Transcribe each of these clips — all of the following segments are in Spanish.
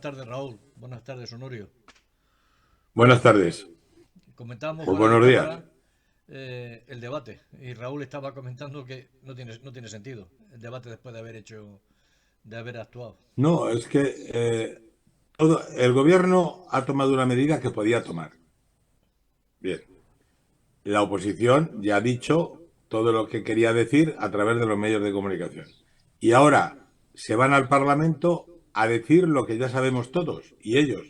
Buenas tardes, Raúl. Buenas tardes, Honorio. Buenas tardes. Comentábamos Pues fuera de buenos días. cámara el debate y Raúl estaba comentando que no tiene sentido el debate después de haber actuado. No, es que el gobierno ha tomado una medida que podía tomar. Bien. La oposición ya ha dicho todo lo que quería decir a través de los medios de comunicación. Y ahora se van al Parlamento a decir lo que ya sabemos todos y ellos.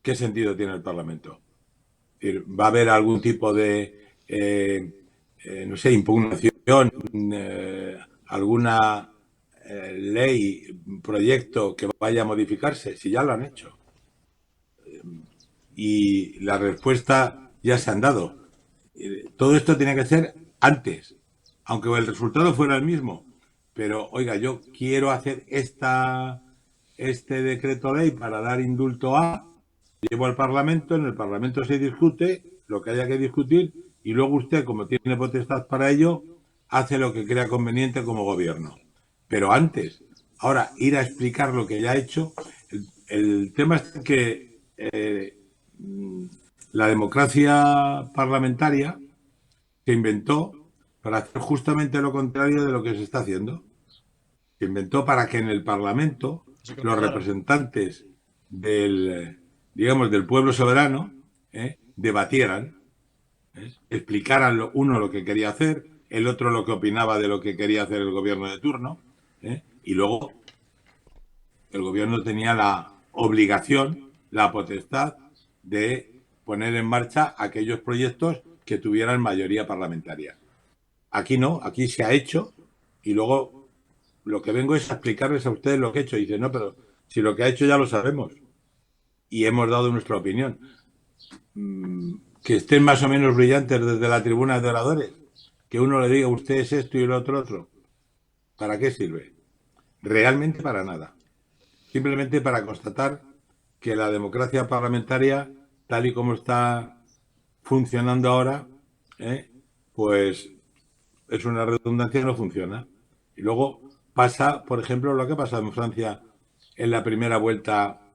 ¿Qué sentido tiene el Parlamento? Es decir, ¿va a haber algún tipo de, no sé, impugnación, alguna ley, proyecto que vaya a modificarse? Si ya lo han hecho. Y la respuesta ya se han dado. Todo esto tiene que ser antes, aunque el resultado fuera el mismo. Pero, oiga, yo quiero hacer este decreto ley para dar indulto a, llevo al Parlamento, en el Parlamento se discute lo que haya que discutir y luego usted, como tiene potestad para ello, hace lo que crea conveniente como gobierno. Pero antes, ahora, ir a explicar lo que ya ha hecho, el tema es que la democracia parlamentaria se inventó para hacer justamente lo contrario de lo que se está haciendo. Se inventó para que en el Parlamento Se los controlaran. representantes del, digamos, del pueblo soberano debatieran, explicaran uno lo que quería hacer, el otro lo que opinaba de lo que quería hacer el gobierno de turno, y luego el gobierno tenía la obligación, la potestad de poner en marcha aquellos proyectos que tuvieran mayoría parlamentaria. Aquí no, aquí se ha hecho y luego lo que vengo es a explicarles a ustedes lo que he hecho. Y dicen, no, pero si lo que ha hecho ya lo sabemos y hemos dado nuestra opinión. Que estén más o menos brillantes desde la tribuna de oradores, que uno le diga usted es esto y el otro otro. ¿Para qué sirve? Realmente para nada. Simplemente para constatar que la democracia parlamentaria, tal y como está funcionando ahora, ¿eh? Pues es una redundancia, no funciona. Y luego pasa, por ejemplo, lo que ha pasado en Francia en la primera vuelta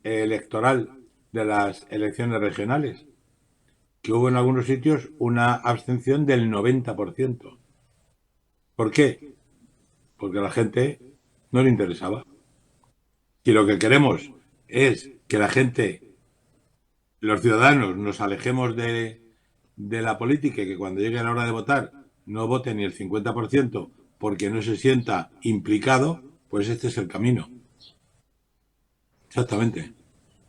electoral de las elecciones regionales, que hubo en algunos sitios una abstención del 90%. ¿Por qué? Porque a la gente no le interesaba. Si lo que queremos es que la gente, los ciudadanos, nos alejemos de la política y que cuando llegue la hora de votar no vote ni el 50% porque no se sienta implicado, pues este es el camino. Exactamente.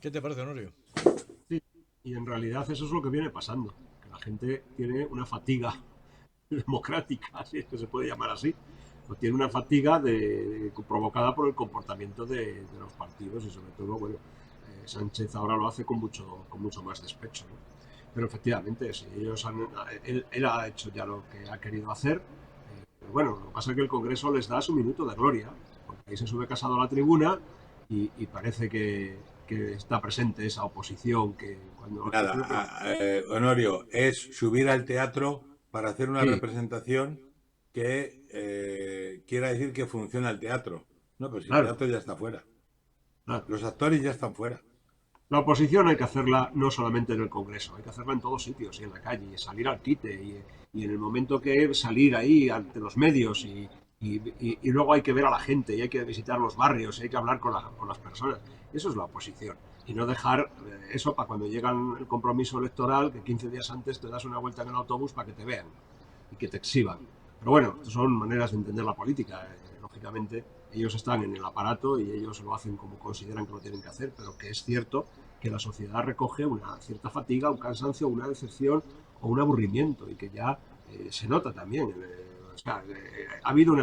¿Qué te parece, Honorio? Sí, y en realidad eso es lo que viene pasando, que la gente tiene una fatiga democrática, si es que se puede llamar así, o tiene una fatiga provocada por el comportamiento de los partidos y sobre todo, bueno, Sánchez ahora lo hace con mucho más despecho, ¿no? Pero efectivamente, si él ha hecho ya lo que ha querido hacer, pero bueno, lo que pasa es que el Congreso les da su minuto de gloria, porque ahí se sube Casado a la tribuna y parece que está presente esa oposición que cuando yo Nada, creo que Honorio, es subir al teatro para hacer una sí, representación que quiera decir que funciona el teatro. No, pues si el claro, teatro ya está fuera. claro. Los actores ya están fuera. La oposición hay que hacerla no solamente en el Congreso, hay que hacerla en todos sitios y en la calle, y salir al quite y en el momento que salir ahí ante los medios y luego hay que ver a la gente y hay que visitar los barrios y hay que hablar con las personas. Eso es la oposición. Y no dejar eso para cuando llega el compromiso electoral, que 15 días antes te das una vuelta en el autobús para que te vean y que te exhiban. Pero bueno, son maneras de entender la política. Lógicamente, ellos están en el aparato y ellos lo hacen como consideran que lo tienen que hacer, pero que es cierto que la sociedad recoge una cierta fatiga, un cansancio, una decepción o un aburrimiento y que ya se nota también. O sea, ha habido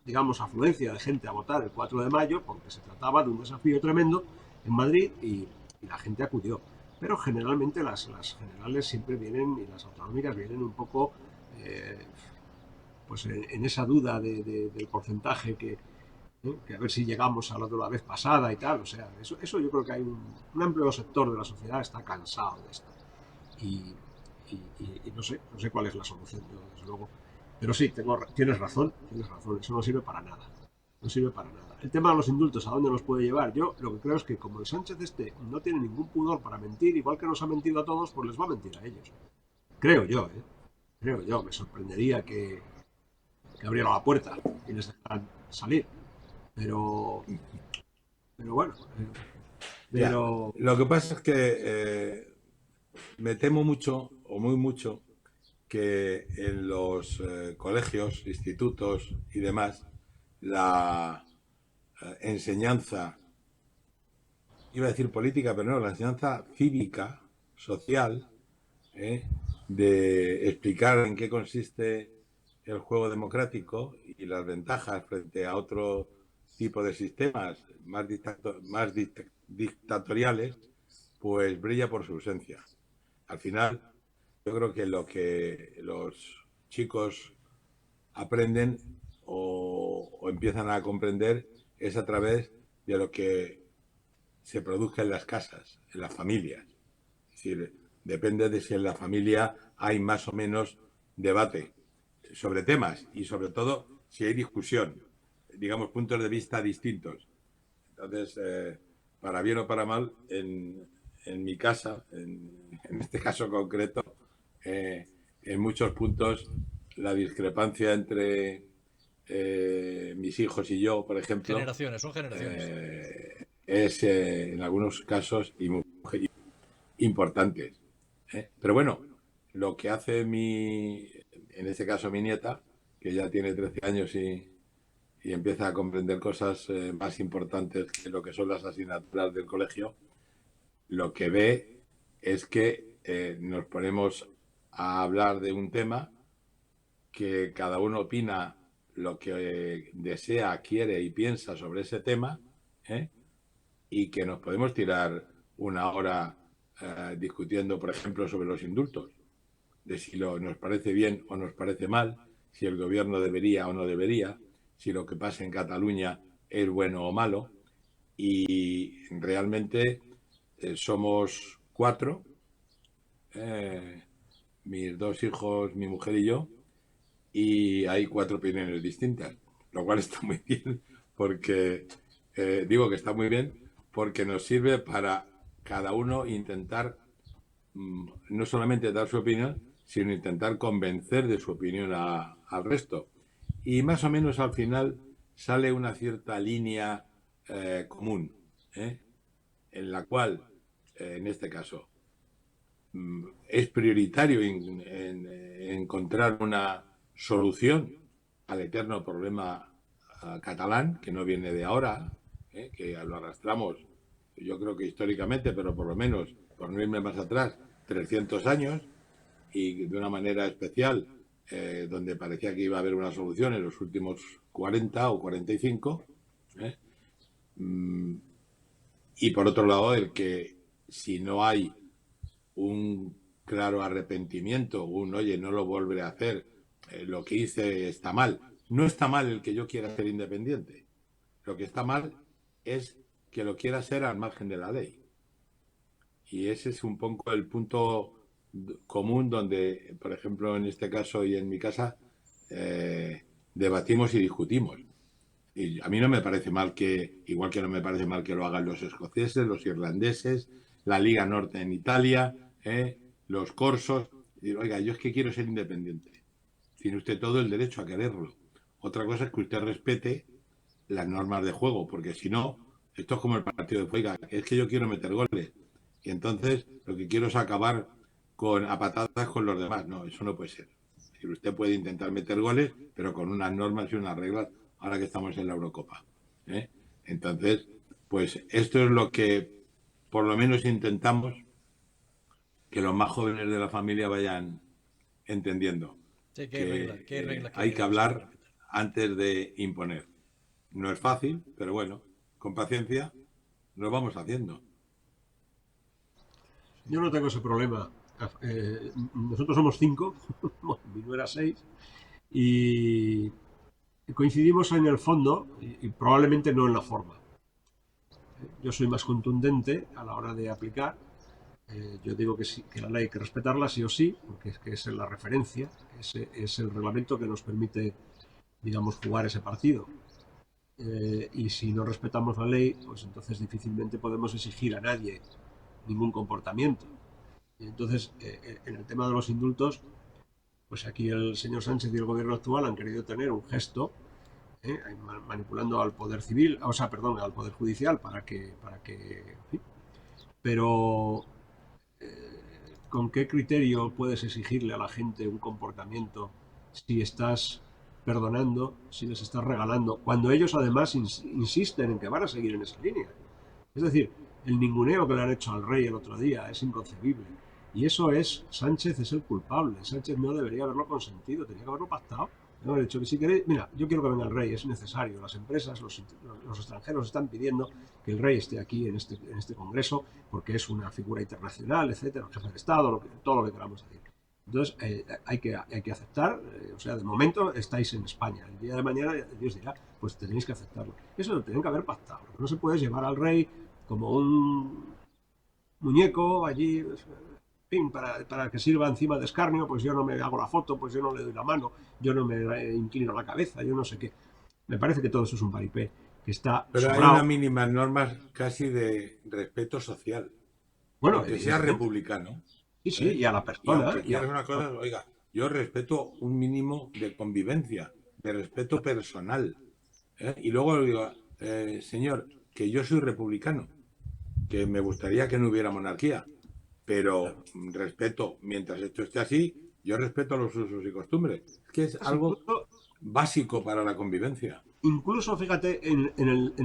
digamos, afluencia de gente a votar el 4 de mayo porque se trataba de un desafío tremendo en Madrid y la gente acudió. Pero generalmente las generales siempre vienen y las autonómicas vienen un poco eh, pues en esa duda del porcentaje que a ver si llegamos a lo de la vez pasada y tal. O sea, eso yo creo que hay un amplio sector de la sociedad está cansado de esto. Y, y no sé cuál es la solución, yo, desde luego. Pero sí, tienes razón, eso no sirve para nada. No sirve para nada. El tema de los indultos, ¿a dónde nos puede llevar? Yo lo que creo es que como el Sánchez no tiene ningún pudor para mentir, igual que nos ha mentido a todos, pues les va a mentir a ellos. Creo yo, ¿eh? Creo yo. Me sorprendería que abriera la puerta y les dejaran salir. Pero bueno. Pero... Ya. Lo que pasa es que me temo mucho, o muy mucho, que en los colegios, institutos y demás, la enseñanza, iba a decir política, pero no, la enseñanza cívica, social, de explicar en qué consiste el juego democrático y las ventajas frente a otro tipo de sistemas más dictatoriales, pues brilla por su ausencia. Al final, yo creo que lo que los chicos aprenden o empiezan a comprender es a través de lo que se produzca en las casas, en las familias. Es decir, depende de si en la familia hay más o menos debate sobre temas y sobre todo si hay discusión, digamos, puntos de vista distintos. Entonces, para bien o para mal, en mi casa, en este caso concreto, en muchos puntos la discrepancia entre mis hijos y yo, por ejemplo, Son generaciones. es en algunos casos importantes. Pero bueno, lo que hace en este caso mi nieta, que ya tiene 13 años y empieza a comprender cosas más importantes que lo que son las asignaturas del colegio, lo que ve es que nos ponemos a hablar de un tema que cada uno opina lo que desea, quiere y piensa sobre ese tema, y que nos podemos tirar una hora discutiendo, por ejemplo, sobre los indultos, de si nos parece bien o nos parece mal, si el gobierno debería o no debería, si lo que pasa en Cataluña es bueno o malo, y realmente somos 4, mis 2 hijos, mi mujer y yo, y hay 4 opiniones distintas, lo cual está muy bien, porque digo que está muy bien, porque nos sirve para cada uno intentar no solamente dar su opinión, sino intentar convencer de su opinión al resto. Y más o menos al final sale una cierta línea común, en la cual, en este caso, es prioritario encontrar una solución al eterno problema catalán, que no viene de ahora, que lo arrastramos, yo creo que históricamente, pero por lo menos, por no irme más atrás, 300 años, y de una manera especial, donde parecía que iba a haber una solución en los últimos 40 o 45. Y por otro lado, el que si no hay un claro arrepentimiento, oye, no lo volveré a hacer, lo que hice está mal. No está mal el que yo quiera ser independiente. Lo que está mal es que lo quiera ser al margen de la ley. Y ese es un poco el punto común donde, por ejemplo, en este caso y en mi casa, debatimos y discutimos. Y a mí no me parece mal igual que no me parece mal que lo hagan los escoceses, los irlandeses, la Liga Norte en Italia, los corsos. Y, oiga, yo es que quiero ser independiente. Tiene usted todo el derecho a quererlo. Otra cosa es que usted respete las normas de juego, porque si no, esto es como el partido de fútbol. Es que yo quiero meter goles. Y entonces lo que quiero es acabar a patadas con los demás. No, eso no puede ser. Usted puede intentar meter goles, pero con unas normas y unas reglas, ahora que estamos en la Eurocopa. Entonces, pues esto es lo que por lo menos intentamos que los más jóvenes de la familia vayan entendiendo. Sí, Que hay reglas hay que hablar antes de imponer. No es fácil, pero bueno, con paciencia lo vamos haciendo. Yo no tengo ese problema. Nosotros somos 5, mi nuera 6, y coincidimos en el fondo y probablemente no en la forma. Yo soy más contundente a la hora de aplicar. Yo digo que sí, que la ley hay que respetarla sí o sí, porque es la referencia, es el reglamento que nos permite, digamos, jugar ese partido. y si no respetamos la ley, pues entonces difícilmente podemos exigir a nadie ningún comportamiento. Y entonces, en el tema de los indultos, pues aquí el señor Sánchez y el gobierno actual han querido tener un gesto, manipulando al poder civil, o sea, perdón, al poder judicial en fin. Pero ¿con qué criterio puedes exigirle a la gente un comportamiento si estás perdonando, si les estás regalando, cuando ellos además insisten en que van a seguir en esa línea? Es decir, el ninguneo que le han hecho al rey el otro día es inconcebible. Y eso es, Sánchez es el culpable. Sánchez no debería haberlo consentido, tenía que haberlo pactado. No haber dicho que si queréis, mira, yo quiero que venga el rey, es necesario. Las empresas, los extranjeros están pidiendo que el rey esté aquí en este congreso porque es una figura internacional, etcétera, el jefe de Estado, todo lo que queramos decir. Entonces, hay que aceptar, o sea, de momento estáis en España. El día de mañana Dios dirá, pues tenéis que aceptarlo. Eso lo tienen que haber pactado. No se puede llevar al rey como un muñeco allí, en fin, para que sirva encima de escarnio, pues yo no me hago la foto, pues yo no le doy la mano, yo no me inclino la cabeza, yo no sé qué. Me parece que todo eso es un paripé, que está Pero hay sobrado. unas mínimas normas casi de respeto social. Bueno, Aunque seas republicano. Sí, sí, y a la Y persona. aunque quieras una cosa, oiga, yo respeto un mínimo de convivencia, de respeto personal. Y luego le digo, señor, que yo soy republicano, que me gustaría que no hubiera monarquía, pero respeto, mientras esto esté así, yo respeto los usos y costumbres. Es que es algo básico para la convivencia. Incluso, fíjate, en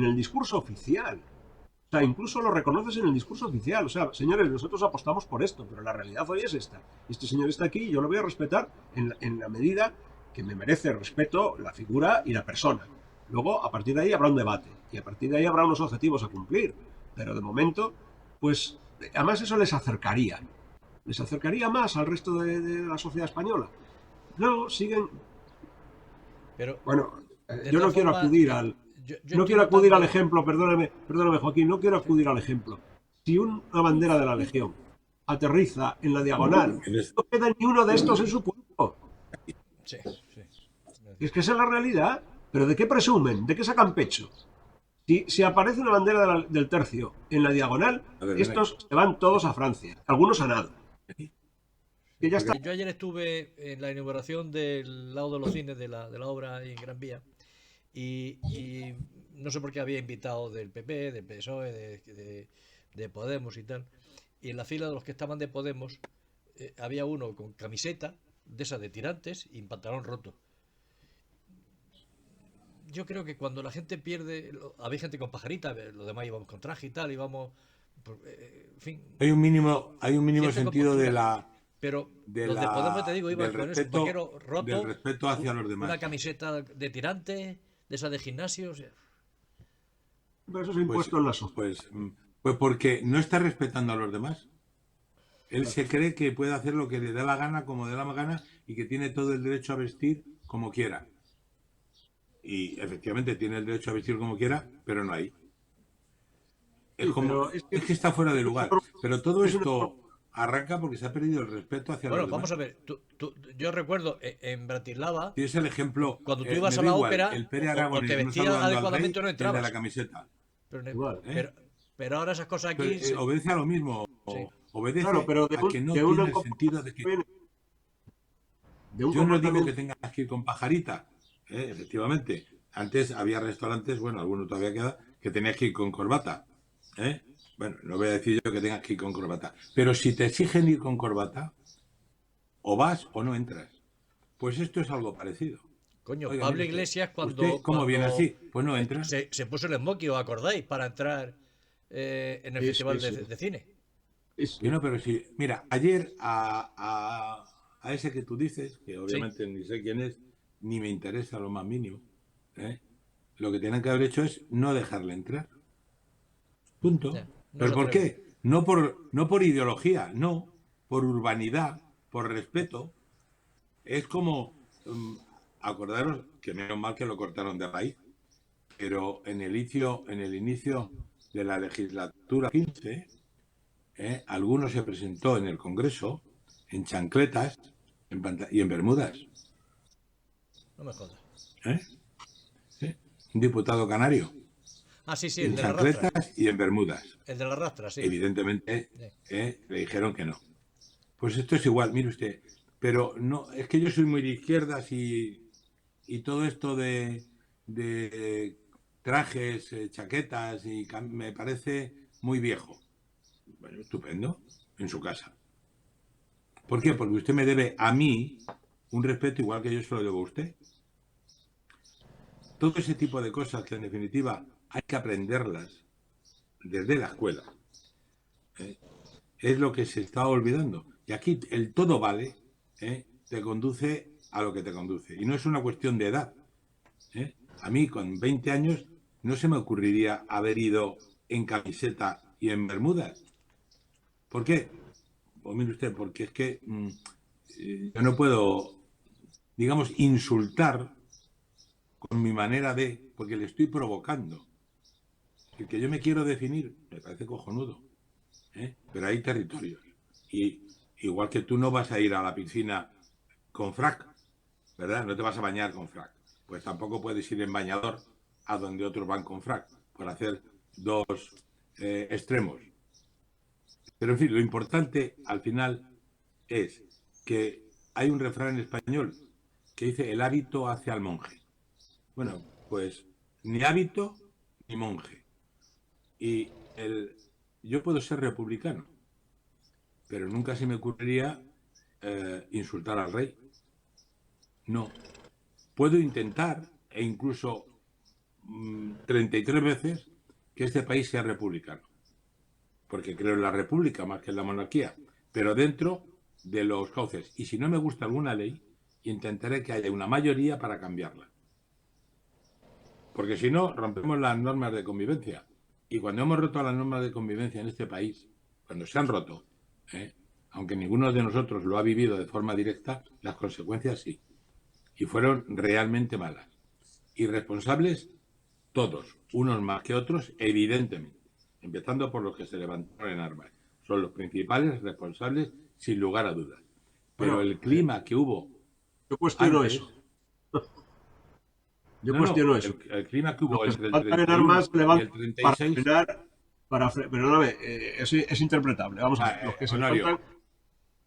el discurso oficial. O sea, incluso lo reconoces en el discurso oficial. O sea, señores, nosotros apostamos por esto, pero la realidad hoy es esta. Este señor está aquí y yo lo voy a respetar en la medida que me merece respeto la figura y la persona. Luego, a partir de ahí habrá un debate y a partir de ahí habrá unos objetivos a cumplir. Pero de momento, pues, además eso les acercaría. Les acercaría más al resto de la sociedad española. No, siguen. Pero, Bueno, de yo no todas quiero formas, acudir al. yo No estoy quiero acudir al notando- ejemplo, perdóname Joaquín, no quiero acudir al ejemplo. Si una bandera de la Legión aterriza en la diagonal, no queda ni uno de estos en su cuerpo. Sí, sí. Es que esa es la realidad. ¿Pero de qué presumen? ¿De qué sacan pecho? Si aparece una bandera del tercio en la diagonal, estos se van todos a Francia, algunos a nada. Que ya está. Yo ayer estuve en la inauguración del lado de los cines de la obra en Gran Vía y no sé por qué había invitado del PP, del PSOE, de Podemos y tal. Y en la fila de los que estaban de Podemos había uno con camiseta de esas de tirantes y pantalón roto. Yo creo que cuando la gente pierde, había gente con pajarita, los demás íbamos con traje y tal, íbamos, en fin, Hay un mínimo cierta sentido compostura. Pero los de Podemos, te digo, iban del con eso, un vaquero roto, respeto hacia los demás. una camiseta de tirante, de esa de gimnasio. O sea, Pero eso es impuesto en la sociedad. Pues porque no está respetando a los demás. Él se cree que puede hacer lo que le da la gana, como le da la gana, y que tiene todo el derecho a vestir como quiera. Y efectivamente tiene el derecho a vestir como quiera, pero no hay. Sí, pero Es que está fuera de lugar. Pero todo esto arranca porque se ha perdido el respeto hacia bueno, los demás. vamos a ver. Yo recuerdo en Bratislava, Tienes el ejemplo. cuando tú ibas me a da la igual, ópera, el Pere o Aragonés te no vestías saludando al adecuadamente o no rey, el de entrabas. la camiseta. Pero, Igual. pero ahora esas cosas aquí. Obedece a lo mismo. Sí. Obedece Claro, pero a que no tiene el sentido de que. Yo no digo que tengas que ir con pajarita, efectivamente. Antes había restaurantes, bueno, algunos todavía queda, que tenías que ir con corbata. Bueno, no voy a decir yo que tengas que ir con corbata. Pero si te exigen ir con corbata, o vas o no entras. Pues esto es algo parecido. Coño, Oiga, Pablo mire Iglesias ¿Usted cómo viene así? Pues no entra. Se puso el esmoquio, ¿os acordáis? Para entrar en el festival de cine. Que no, pero sí. Mira, ayer a ese que tú dices, que obviamente ni sé quién es, ni me interesa lo más mínimo, lo que tienen que haber hecho es no dejarle entrar. Punto. Ya, no ¿Pero se por atreve. qué? No por ideología, no. Por urbanidad, por respeto. Es como, acordaros que menos mal que lo cortaron de raíz, pero en el inicio de la legislatura 15, alguno se presentó en el Congreso en chancletas y en bermudas. No me jodas. ¿Sí? un diputado canario, Ah, sí, sí, el en de la rastra. chancletas y en bermudas. El de la rastra, sí. Evidentemente, Sí. le dijeron que no. Pues esto es igual, mire usted. Pero no, es que yo soy muy de izquierdas y todo esto de trajes, chaquetas, me parece muy viejo. Bueno, estupendo, en su casa. ¿Por qué? Porque usted me debe a mí un respeto igual que yo se lo debo a usted. Todo ese tipo de cosas que en definitiva hay que aprenderlas desde la escuela, ¿eh? Es lo que se está olvidando. Y aquí el todo vale, te conduce a lo que te conduce. Y no es una cuestión de edad. A mí con 20 años no se me ocurriría haber ido en camiseta y en bermudas. ¿Por qué? Pues mire usted, porque es que yo no puedo, digamos, insultar con mi manera de, porque le estoy provocando. El que yo me quiero definir me parece cojonudo, pero hay territorios. Y igual que tú no vas a ir a la piscina con frac, ¿verdad? No te vas a bañar con frac. Pues tampoco puedes ir en bañador a donde otros van con frac, por hacer dos extremos. Pero en fin, lo importante al final es que hay un refrán en español que dice el hábito hace al monje. Bueno, pues ni hábito ni monje. Y yo puedo ser republicano, pero nunca se me ocurriría insultar al rey. No. Puedo intentar, e incluso 33 veces, que este país sea republicano. Porque creo en la república más que en la monarquía. Pero dentro de los cauces. Y si no me gusta alguna ley, intentaré que haya una mayoría para cambiarla. Porque si no, rompemos las normas de convivencia. Y cuando hemos roto las normas de convivencia en este país, cuando se han roto, aunque ninguno de nosotros lo ha vivido de forma directa, las consecuencias sí. Y fueron realmente malas. Y responsables todos, unos más que otros, evidentemente. Empezando por los que se levantaron en armas. Son los principales responsables, sin lugar a dudas. Pero Bueno, el clima que hubo yo cuestiono antes... eso. Yo No, no, cuestiono eso. el clima que Los hubo que se entre el levantan en armas 31 se y el levantan para 36... frenar, perdóname, es interpretable. Vamos a ver, los que se Honorio, levantan.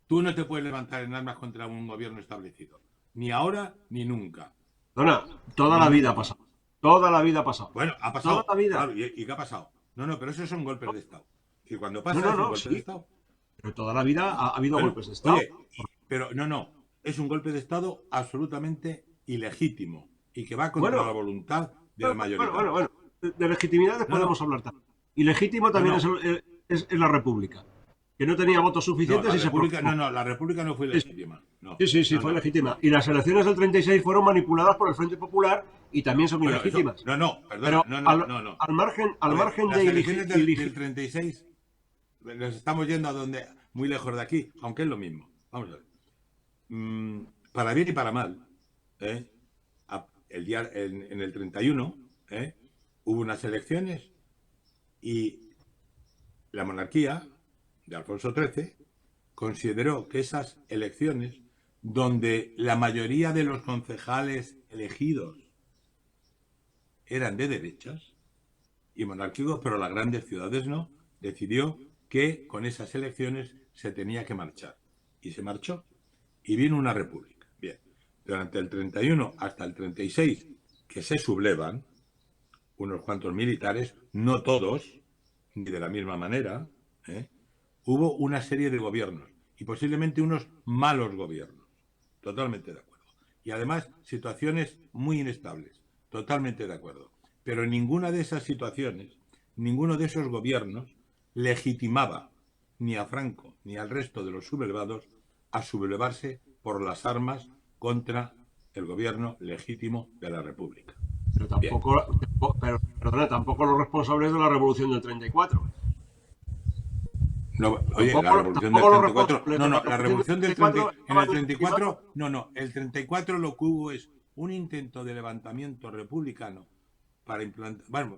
tú no te puedes levantar en armas contra un gobierno establecido. Ni ahora, ni nunca. Perdona, toda Ni la vida nunca. ha pasado. Toda la vida ha pasado. Bueno, ha Toda pasado. la vida. Claro, ¿y qué ha pasado? No, pero esos son golpes de Estado. Y cuando pasa No, es un no, golpe de sí. Estado. Pero toda la vida ha habido Bueno, golpes de Estado. oye, pero no. Es un golpe de Estado absolutamente ilegítimo y que va contra Bueno, la voluntad de la mayoría. bueno. De legitimidades No, podemos hablar también. Y legítimo también no. es la República, que no tenía votos suficientes y se proclamó. La República no fue legítima. No, Sí, fue no. legítima. Y las elecciones del 36 fueron manipuladas por el Frente Popular y también son Bueno, ilegítimas. perdona, Pero no. al margen Las de elecciones del 36 nos estamos yendo a donde muy lejos de aquí, aunque es lo mismo. Vamos a ver. Para bien y para mal, en el 31 hubo unas elecciones y la monarquía de Alfonso XIII consideró que esas elecciones, donde la mayoría de los concejales elegidos eran de derechas y monárquicos, pero las grandes ciudades no, decidió que con esas elecciones se tenía que marchar. Y se marchó. Y vino una república. Bien. Durante el 31 hasta el 36, que se sublevan unos cuantos militares, no todos, ni de la misma manera, hubo una serie de gobiernos y posiblemente unos malos gobiernos. Totalmente de acuerdo. Y además situaciones muy inestables. Totalmente de acuerdo. Pero en ninguna de esas situaciones, ninguno de esos gobiernos legitimaba ni a Franco ni al resto de los sublevados a sublevarse por las armas contra el gobierno legítimo de la República. Pero tampoco los responsables de la revolución del 34. No, oye, la revolución del 34... la revolución del 34... En el 34... el 34 lo que hubo es un intento de levantamiento republicano para implantar... Bueno,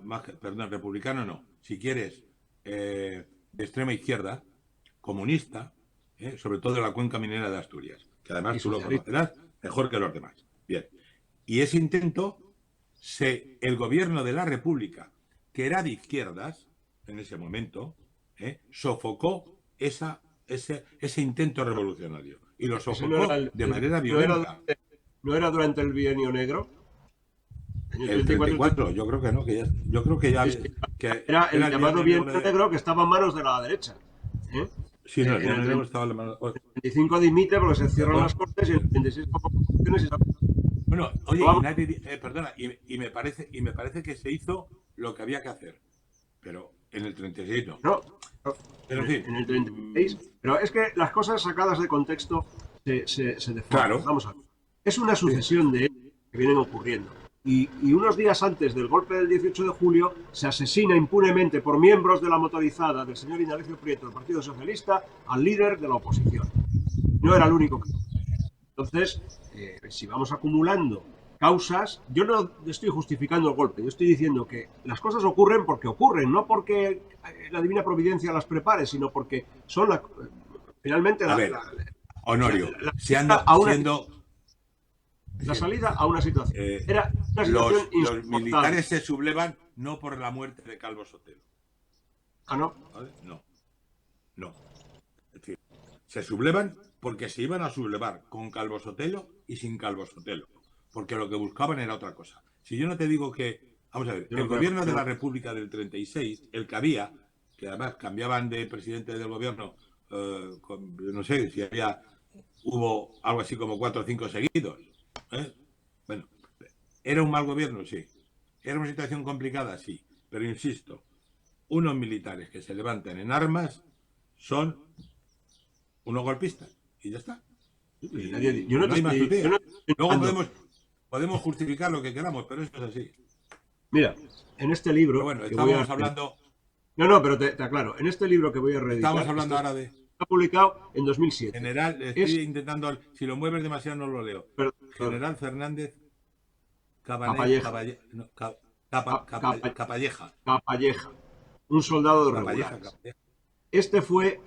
republicano no. Si quieres, de extrema izquierda, comunista, sobre todo de la cuenca minera de Asturias, que además tú lo conocerás mejor que los demás. Bien. Y ese intento el gobierno de la República, que era de izquierdas en ese momento, sofocó ese intento revolucionario. Y lo Ese sofocó de manera violenta. ¿No era durante el Bienio Negro? El 34, yo creo que no, yo creo que ya... Es que que era el era llamado Bienio Negro que estaba en manos de la derecha. Sí, no, el en Bienio el Negro estaba en la mano... 25 dimite porque se cierran las cortes y en el 36 convocaciones y Bueno, oye, Vamos. y nadie, perdona, y me parece que se hizo lo que había que hacer, pero en el 36 no. No, Pero en fin, en el 36. Pero es que las cosas sacadas de contexto se deforman. Claro. Vamos a ver. Es una sucesión de hechos que vienen ocurriendo. Y unos días antes del golpe del 18 de julio se asesina impunemente por miembros de la motorizada del señor Indalecio Prieto del Partido Socialista al líder de la oposición. No era el único caso. Entonces, si vamos acumulando causas, yo no estoy justificando el golpe, yo estoy diciendo que las cosas ocurren porque ocurren, no porque la divina providencia las prepare, sino porque son finalmente Honorio, la salida a una situación. Era una situación los militares se sublevan no por la muerte de Calvo Sotelo. Ah, ¿no? ¿Vale? No. Es decir, se sublevan porque se iban a sublevar con Calvo Sotelo y sin Calvo Sotelo. Porque lo que buscaban era otra cosa. Si yo no te digo que... Vamos a ver, el gobierno de la República del 36, el que había, que además cambiaban de presidente del gobierno, no sé si hubo algo así como 4 o 5 seguidos. Bueno, ¿era un mal gobierno? Sí. ¿Era una situación complicada? Sí. Pero insisto, unos militares que se levantan en armas son unos golpistas. Y ya está. No hay más utopía. Luego podemos justificar lo que queramos, pero esto es así. Mira, en este libro... Pero bueno, estamos hablando... No, pero te aclaro. En este libro que voy a reeditar... Estamos hablando ahora de... Está publicado en 2007. General, estoy intentando... Si lo mueves demasiado no lo leo. General Fernández Capalleja. Un soldado de regulares. Este fue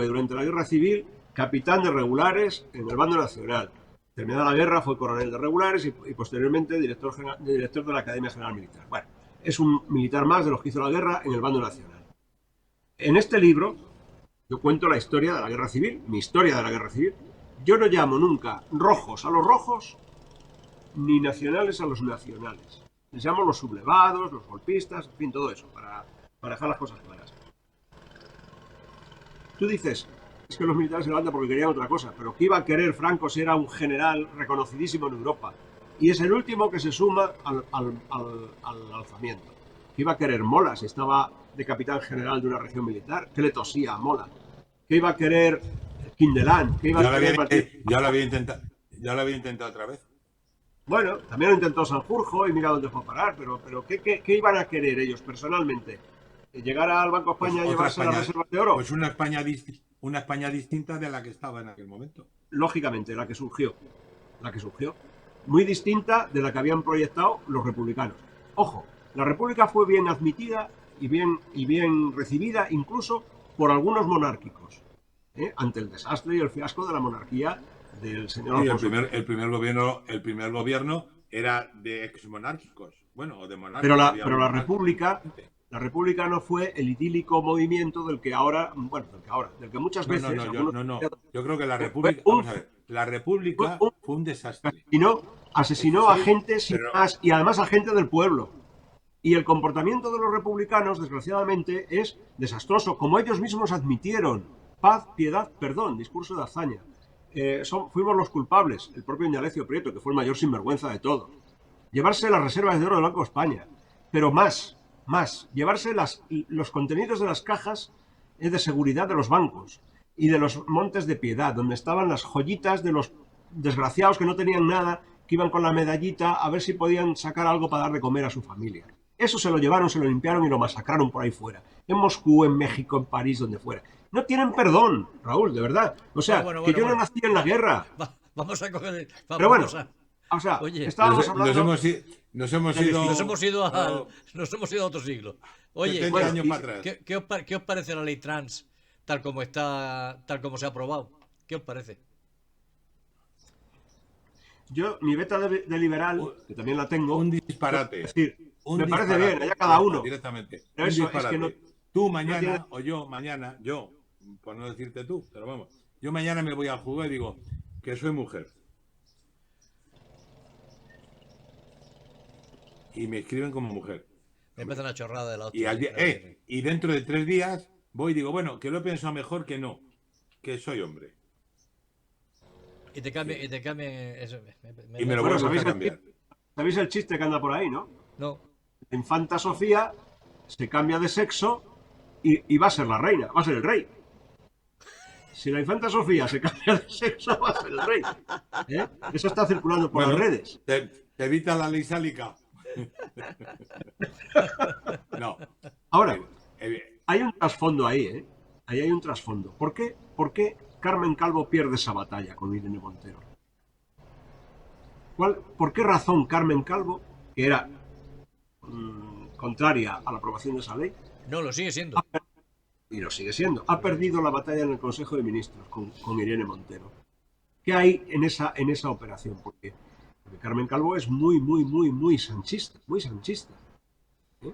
durante la Guerra Civil capitán de regulares en el bando nacional. Terminada la guerra fue coronel de regulares y posteriormente director de la Academia General Militar. Bueno, es un militar más de los que hizo la guerra en el bando nacional. En este libro yo cuento la historia de la Guerra Civil, mi historia de la Guerra Civil. Yo no llamo nunca rojos a los rojos ni nacionales a los nacionales. Les llamo los sublevados, los golpistas, en fin, todo eso, para dejar las cosas claras. Tú dices, es que los militares se levantan porque querían otra cosa, pero que iba a querer Franco si era un general reconocidísimo en Europa. Y es el último que se suma al alzamiento. Que iba a querer Mola si estaba de capitán general de una región militar. ¿Qué le tosía a Mola? ¿Qué iba a querer Quindelán? ¿Qué iba a querer ya lo había intentado otra vez. Bueno, también lo intentó Sanjurjo y mira dónde fue a parar, pero ¿qué iban a querer ellos personalmente? ¿Llegar al Banco de España y llevarse las reservas de oro? Pues una España distinta de la que estaba en aquel momento. Lógicamente, la que surgió. Muy distinta de la que habían proyectado los republicanos. Ojo, la República fue bien admitida y bien recibida incluso por algunos monárquicos, ante el desastre y el fiasco de la monarquía del señor Alfonso. El primer gobierno era de exmonárquicos, bueno, o de monárquicos. Pero la República no fue el idílico movimiento del que muchas veces... No. Yo creo que la República... Vamos a ver, la República fue un desastre. Asesinó a gente sin más, y además a gente del pueblo. Y el comportamiento de los republicanos, desgraciadamente, es desastroso, como ellos mismos admitieron. Paz, piedad, perdón, discurso de hazaña. Fuimos los culpables, el propio Indalecio Prieto, que fue el mayor sinvergüenza de todos. Llevarse las reservas de oro del Banco de España, pero más, llevarse los contenidos de las cajas de seguridad de los bancos y de los montes de piedad, donde estaban las joyitas de los desgraciados que no tenían nada, que iban con la medallita a ver si podían sacar algo para dar de comer a su familia. Eso se lo llevaron, se lo limpiaron y lo masacraron por ahí fuera. En Moscú, en México, en París, donde fuera. No tienen perdón, Raúl, de verdad. O sea, yo no nací en la guerra. Vamos a coger... Pero bueno, o sea, oye, estábamos hablando... Nos hemos ido a otro siglo. Oye, años para atrás. ¿Qué os parece la ley trans tal como está, tal como se ha aprobado? ¿Qué os parece? Yo, mi beta de liberal, que también la tengo, Un disparate. es decir, Un me parece disparate, bien, allá cada uno. Directamente. Pero Un eso es disparate. que no, Tú no tiene... mañana, o yo mañana, yo, por no decirte tú, pero vamos, yo mañana me voy al juego y digo que soy mujer. Y me escriben como mujer. Me parece una chorrada de la Y, hostia. y dentro de 3 días voy y digo, bueno, que lo he pensado mejor que no, que soy hombre. Y te cambien, y te cambien eso. Y me lo Bueno, vuelvo a ¿sabéis cambiar. ¿sabéis el chiste que anda por ahí, no? No, La infanta Sofía se cambia de sexo y va a ser la reina, va a ser el rey. Si la infanta Sofía se cambia de sexo, va a ser el rey. ¿Eh? Eso está circulando por Bueno, las redes. te evita la ley sálica. No. Ahora, Eh, hay un trasfondo ahí, ¿eh? Ahí hay un trasfondo. ¿Por qué Carmen Calvo pierde esa batalla con Irene Montero? ¿Por qué razón Carmen Calvo, que era contraria a la aprobación de esa ley, no, lo sigue siendo. y lo sigue siendo, ha perdido la batalla en el Consejo de Ministros con Irene Montero? ¿Qué hay en esa operación? Porque Carmen Calvo es muy sanchista, muy sanchista. ¿Eh?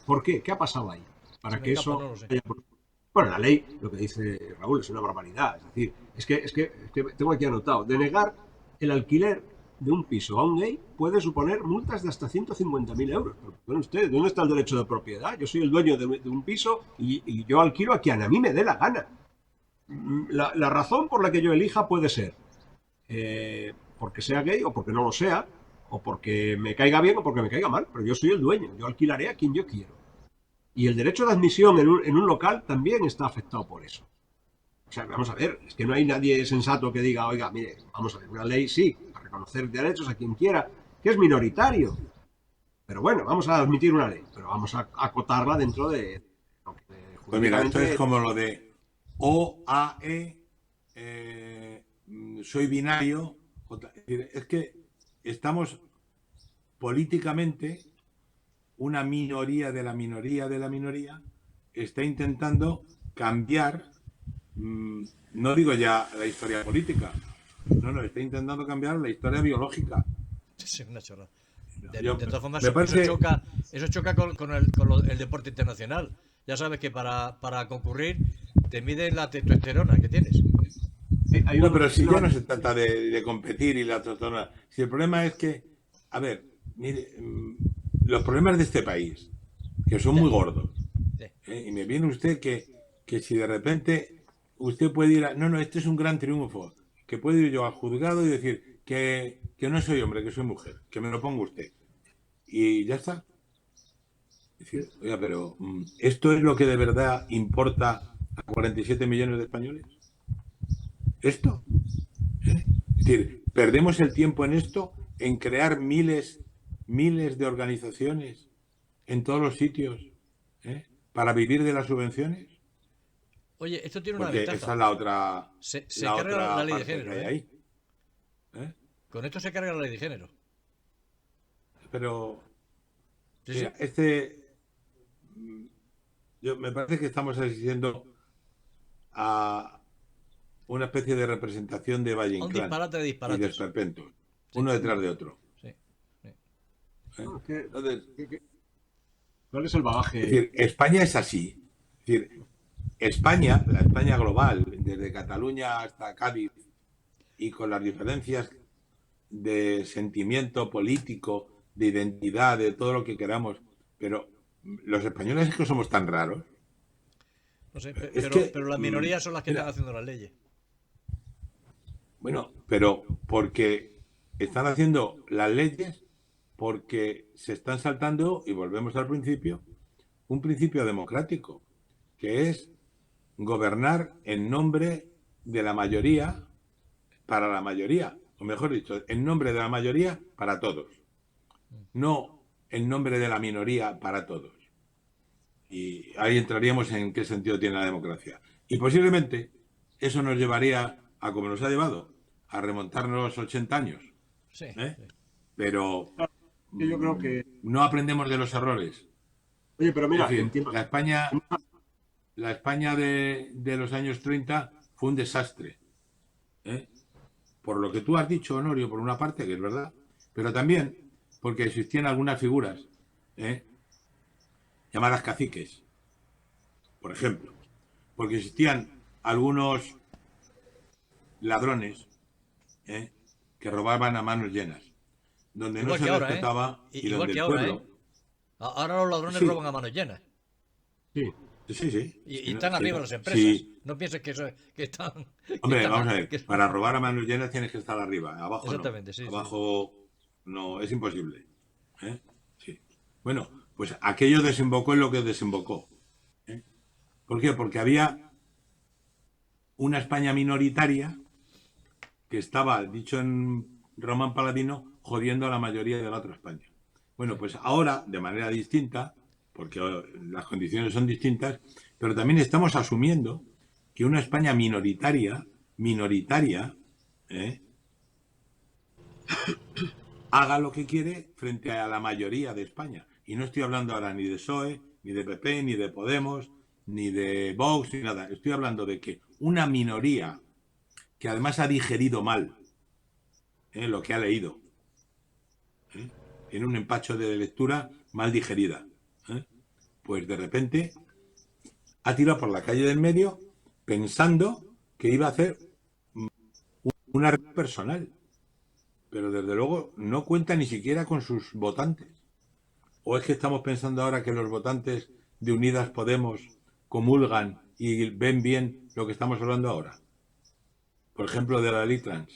¿Por qué? ¿Qué ha pasado ahí? Para Se me que escapa, eso... no lo sé. Bueno, la ley, lo que dice Raúl, es una barbaridad. Es decir, es que tengo aquí anotado, denegar el alquiler de un piso a un gay puede suponer multas de hasta 150.000 euros. Pero, bueno, usted, ¿dónde está el derecho de propiedad? Yo soy el dueño de un piso y yo alquilo a quien a mí me dé la gana. La razón por la que yo elija puede ser porque sea gay o porque no lo sea, o porque me caiga bien o porque me caiga mal, pero yo soy el dueño, yo alquilaré a quien yo quiero. Y el derecho de admisión en un local también está afectado por eso. O sea, vamos a ver, es que no hay nadie sensato que diga, oiga, mire, vamos a ver, una ley sí, a reconocer derechos a quien quiera, que es minoritario. Pero bueno, vamos a admitir una ley, pero vamos a acotarla dentro de lo que Pues mira, esto es jurídicamente... como lo de OAE, soy binario. Es decir, es que estamos políticamente, una minoría de la minoría de la minoría está intentando cambiar, no digo ya la historia política, no, está intentando cambiar la historia biológica. Es una chorrada. Yo- De todas formas, me parece- eso choca con el deporte internacional. Ya sabes que para concurrir te miden la testosterona que tienes. hay No, un- pero si ya no se trata de competir y la testosterona. Si el problema es que, a ver, mire, los problemas de este país, que son muy gordos, Sí. y me viene usted que si de repente usted puede ir a... No, este es un gran triunfo, que puedo ir yo al juzgado y decir que no soy hombre, que soy mujer, que me lo ponga usted. Y ya está. Es decir, oiga, pero ¿esto es lo que de verdad importa a 47 millones de españoles? ¿Esto? Es decir, perdemos el tiempo en esto, en crear miles de organizaciones en todos los sitios, para vivir de las subvenciones. Oye, esto tiene una Porque ventaja. esa es la otra, Se la carga otra la ley de parte género, que hay ¿eh? ahí. ¿Eh? Con esto se carga la ley de género. Pero Sí, mira, sí. yo me parece que estamos asistiendo a una especie de representación de Valle A un Inclán disparate de y de disparates. esperpentos, Sí. uno detrás de otro. Sí, sí. Entonces, ¿Cuál es el es bagaje? decir, España es así. Es decir, España, la España global, desde Cataluña hasta Cádiz, y con las diferencias de sentimiento político, de identidad, de todo lo que queramos, pero los españoles es que somos tan raros. No sé, Es que, pero las minorías son las que mira, están haciendo las leyes. bueno, pero porque están haciendo las leyes porque se están saltando, y volvemos al principio, un principio democrático, que es gobernar en nombre de la mayoría, para la mayoría, o mejor dicho, en nombre de la mayoría para todos, no en nombre de la minoría para todos. Y ahí entraríamos en qué sentido tiene la democracia. Y posiblemente eso nos llevaría a, como nos ha llevado, a remontarnos 80 años. Sí. ¿Eh? Pero Yo creo que... no aprendemos de los errores. Oye, pero Es mira, decir, en tiempos... la España de los años 30 fue un desastre. ¿Eh? por lo que tú has dicho, Honorio, por una parte, que es verdad, pero también porque existían algunas figuras llamadas caciques, por ejemplo, porque existían algunos ladrones que robaban a manos llenas, donde no Igual que se ahora, ¿eh? respetaba y Igual donde que el ahora, ¿eh? pueblo... Ahora los ladrones Sí, roban a manos llenas. Sí. sí, sí. Y Si no, están si arriba no, las empresas. si, No pienses que, que están. Que hombre, están vamos a ver, que para robar a manos llenas tienes que estar arriba, abajo no. exactamente, sí, sí. Abajo no, es imposible. ¿Eh? Sí. Bueno, pues aquello desembocó en lo que desembocó. ¿Eh? ¿Por qué? Porque había una España minoritaria que estaba, dicho en Román Paladino, jodiendo a la mayoría de la otra España. Bueno, pues ahora, de manera distinta, porque las condiciones son distintas, pero también estamos asumiendo que una España minoritaria, ¿eh? haga lo que quiere frente a la mayoría de España. Y no estoy hablando ahora ni de PSOE, ni de PP, ni de Podemos, ni de Vox, ni nada. Estoy hablando de que una minoría que además ha digerido mal lo que ha leído, tiene un empacho de lectura mal digerida, pues de repente ha tirado por la calle del medio pensando que iba a hacer una red personal, pero desde luego no cuenta ni siquiera con sus votantes. ¿O es que estamos pensando ahora que los votantes de Unidas Podemos comulgan y ven bien lo que estamos hablando ahora? Por ejemplo, de la ley trans.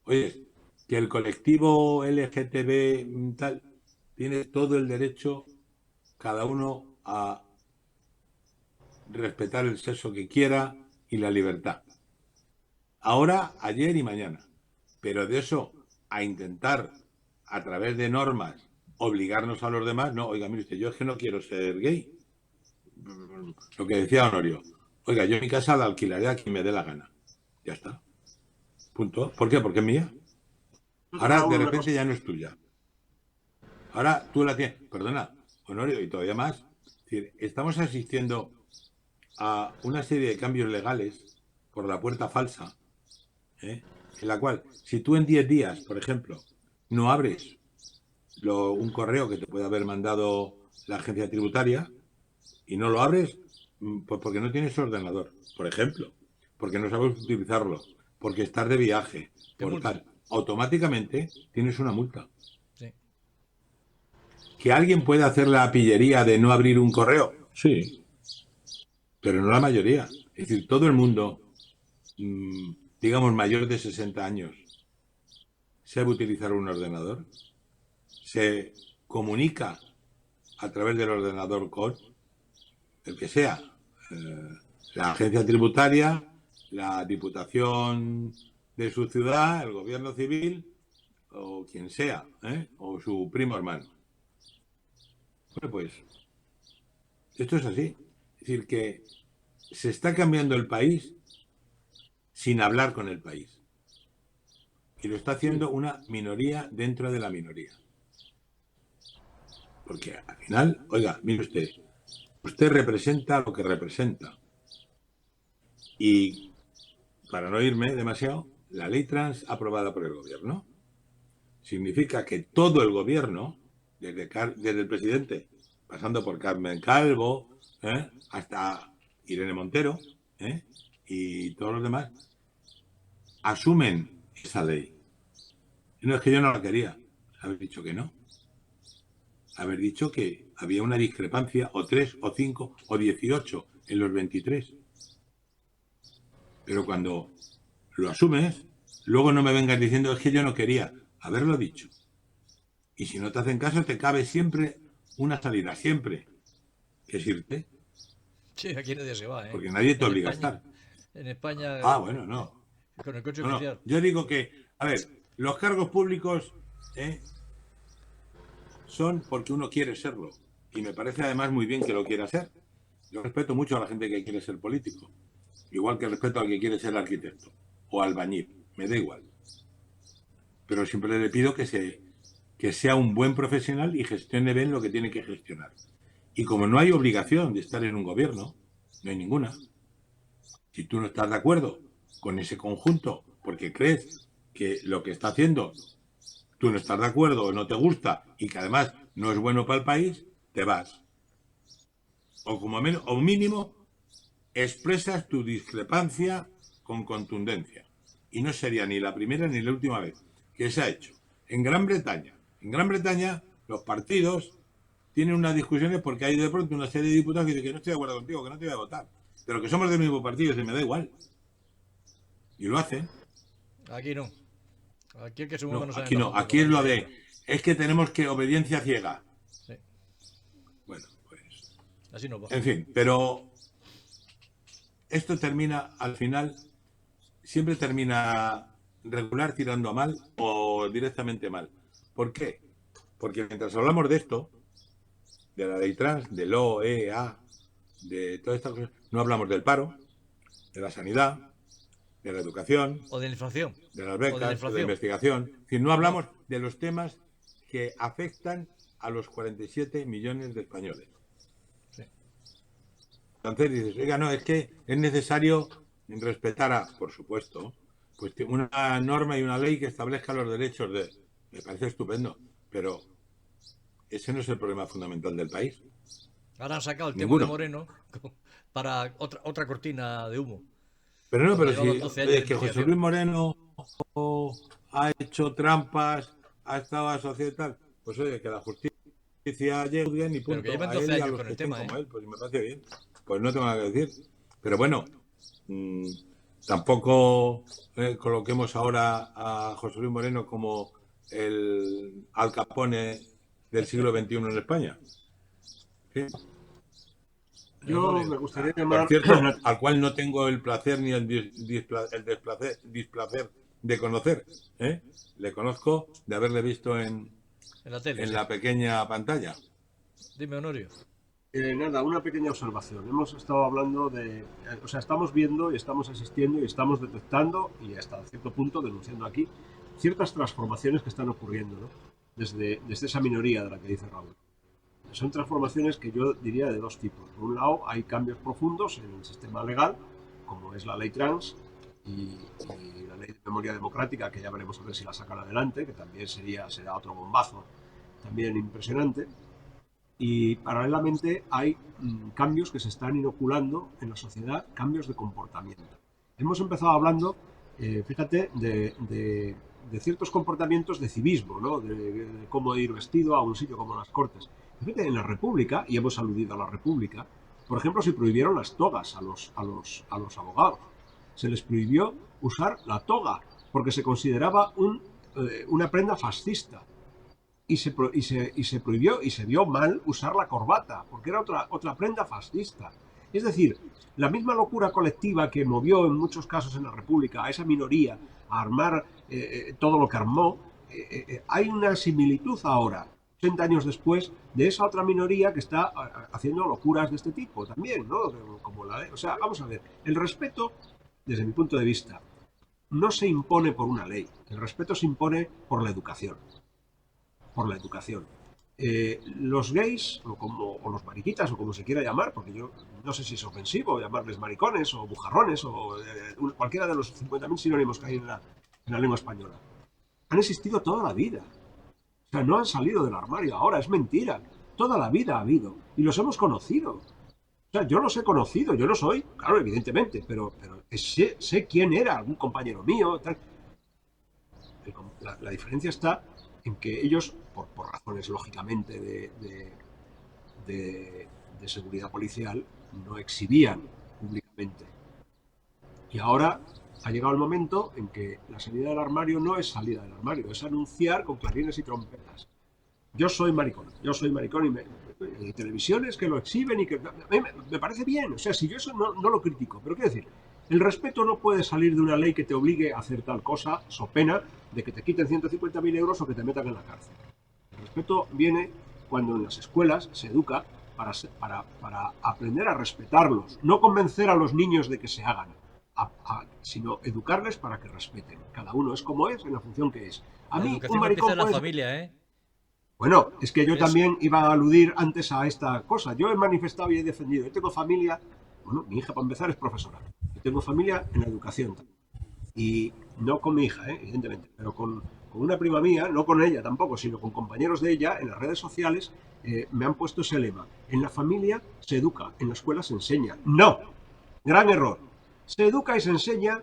Oye, que el colectivo LGTB tal tiene todo el derecho, cada uno, a respetar el sexo que quiera y la libertad. Ahora, ayer y mañana. Pero de eso a intentar, a través de normas, obligarnos a los demás, no, oiga, mire usted, yo es que no quiero ser gay. Lo que decía Honorio, oiga, yo mi casa la alquilaré a quien me dé la gana. Ya está. Punto. ¿Por qué? Porque es mía. Ahora, Raúl, de una cosa. repente, ya no es tuya. Ahora tú la tienes. Perdona, Honorio, y todavía más. Es decir, estamos asistiendo a una serie de cambios legales por la puerta falsa, en la cual, si tú en 10 días, por ejemplo, no abres un correo que te puede haber mandado la agencia tributaria y no lo abres, pues porque no tienes ordenador, por ejemplo, porque no sabes utilizarlo, porque estás de viaje, Te por multan. tal, automáticamente tienes una multa. Sí. ¿Que alguien puede hacer la pillería de no abrir un correo? Sí, pero no la mayoría. Es decir, todo el mundo, digamos, mayor de 60 años, sabe utilizar un ordenador, se comunica a través del ordenador con el que sea, la agencia tributaria, la diputación de su ciudad, el gobierno civil o quien sea, o su primo hermano. Bueno, pues esto es así. Es decir, que se está cambiando el país sin hablar con el país. Y lo está haciendo una minoría dentro de la minoría. Porque al final, oiga, mire usted representa lo que representa. Y para no irme demasiado, la ley trans aprobada por el gobierno significa que todo el gobierno, desde el presidente, pasando por Carmen Calvo, hasta Irene Montero, y todos los demás, asumen esa ley. Y no es que yo no la quería, haber dicho que no. Haber dicho que había una discrepancia, o 3, o 5, o 18 en los 23. Pero cuando lo asumes, luego no me vengas diciendo es que yo no quería haberlo dicho. Y si no te hacen caso, te cabe siempre una salida, siempre, que es irte. Sí, aquí nadie se va, ¿eh? Porque nadie te En obliga a España, estar. en España, Ah, bueno, no. con el coche No, no. oficial. Yo digo que, a ver, los cargos públicos son porque uno quiere serlo. Y me parece además muy bien que lo quiera ser. Yo respeto mucho a la gente que quiere ser político. Igual que respeto al que quiere ser arquitecto o albañil. Me da igual. Pero siempre le pido que sea un buen profesional y gestione bien lo que tiene que gestionar. Y como no hay obligación de estar en un gobierno, no hay ninguna. Si tú no estás de acuerdo con ese conjunto porque crees que lo que está haciendo tú no estás de acuerdo o no te gusta y que además no es bueno para el país, te vas. O como menos, o mínimo, expresas tu discrepancia con contundencia. Y no sería ni la primera ni la última vez que se ha hecho. En Gran Bretaña, los partidos tienen unas discusiones porque hay de pronto una serie de diputados que dicen que no estoy de acuerdo contigo, que no te voy a votar. Pero que somos del mismo partido, se me da igual. Y lo hacen. Aquí no. Aquí el que se No, mueve no sabe aquí no. tampoco, Aquí es ¿no? lo de... Es que tenemos que obediencia ciega. Sí, Bueno, pues... así no va. En fin, pero... Esto termina, al final, siempre termina regular tirando a mal o directamente mal. ¿Por qué? Porque mientras hablamos de esto, de la ley trans, del OEA, de todas estas cosas, no hablamos del paro, de la sanidad, de la educación, O de la inflación. de las O de la becas, de la inflación. investigación. Es decir, no hablamos de los temas que afectan a los 47 millones de españoles. Sí. Entonces dices, oiga, no, es que es necesario respetar a, por supuesto, pues una norma y una ley que establezca los derechos de... Me parece estupendo, pero ese no es el problema fundamental del país. Ahora han sacado el tema Ninguno. de Moreno para otra cortina de humo. Pero no, pero Cuando llevaban si 12 años de es que José investigación. Luis Moreno ha hecho trampas, ha estado asociado y tal, pues oye, que la justicia llegue bien y punto. Pero que llevan A 12 él y a años los con que el estén tema, como ¿eh? él, pues me parece bien. Pues no tengo nada que decir. Pero bueno, tampoco coloquemos ahora a José Luis Moreno como el Al Capone del siglo XXI en España. ¿Sí? Yo me gustaría Por llamar... cierto, al cual no tengo el placer ni el displacer de conocer. ¿Eh? Le conozco de haberle visto En la tele. en Sí. la pequeña pantalla. Dime, Honorio. Nada, una pequeña observación. Hemos estado hablando de... O sea, estamos viendo y estamos asistiendo y estamos detectando y hasta cierto punto denunciando aquí ciertas transformaciones que están ocurriendo, ¿no? Desde esa minoría de la que dice Raúl. Son transformaciones que yo diría de dos tipos. Por un lado, hay cambios profundos en el sistema legal, como es la ley trans y la ley de memoria democrática, que ya veremos a ver si la sacan adelante, que también será otro bombazo también impresionante. Y paralelamente hay cambios que se están inoculando en la sociedad, cambios de comportamiento. Hemos empezado hablando, fíjate, de ciertos comportamientos de civismo, ¿no? De cómo ir vestido a un sitio como las Cortes. Fíjate, en la República, y hemos aludido a la República, por ejemplo, se prohibieron las togas a los abogados. Se les prohibió usar la toga porque se consideraba una prenda fascista. Y se prohibió y se vio mal usar la corbata, porque era otra prenda fascista. Es decir, la misma locura colectiva que movió en muchos casos en la República a esa minoría a armar todo lo que armó, hay una similitud ahora, 80 años después, de esa otra minoría que está haciendo locuras de este tipo también, ¿no? Como o sea, vamos a ver, el respeto, desde mi punto de vista, no se impone por una ley, el respeto se impone por la educación. Por la educación. Los gays, o los mariquitas, o como se quiera llamar, porque yo no sé si es ofensivo llamarles maricones, o bujarrones, o cualquiera de los 50.000 sinónimos que hay en la lengua española, han existido toda la vida. O sea, no han salido del armario ahora, es mentira. Toda la vida ha habido, y los hemos conocido. O sea, yo los he conocido, yo no soy, claro, evidentemente, pero sé quién era, algún compañero mío, tal. La diferencia está en que ellos, por razones lógicamente de seguridad policial, no exhibían públicamente. Y ahora ha llegado el momento en que la salida del armario no es salida del armario, es anunciar con clarines y trompetas. Yo soy maricón y hay televisiones que lo exhiben y que... Me parece bien, o sea, si yo eso no lo critico, pero quiero decir, el respeto no puede salir de una ley que te obligue a hacer tal cosa, so pena de que te quiten 150.000 euros o que te metan en la cárcel. El respeto viene cuando en las escuelas se educa para aprender a respetarlos, no convencer a los niños de que se hagan, sino educarles para que respeten. Cada uno es como es, en la función que es. A mí, un maricón empieza en la puede... familia, ¿eh? Bueno, es que yo también iba a aludir antes a esta cosa. Yo he manifestado y he defendido. Yo tengo familia... Bueno, mi hija, para empezar, es profesora. Yo tengo familia en la educación también. Y no con mi hija, evidentemente, pero con una prima mía, no con ella tampoco, sino con compañeros de ella en las redes sociales, me han puesto ese lema. En la familia se educa, en la escuela se enseña. No, gran error. Se educa y se enseña,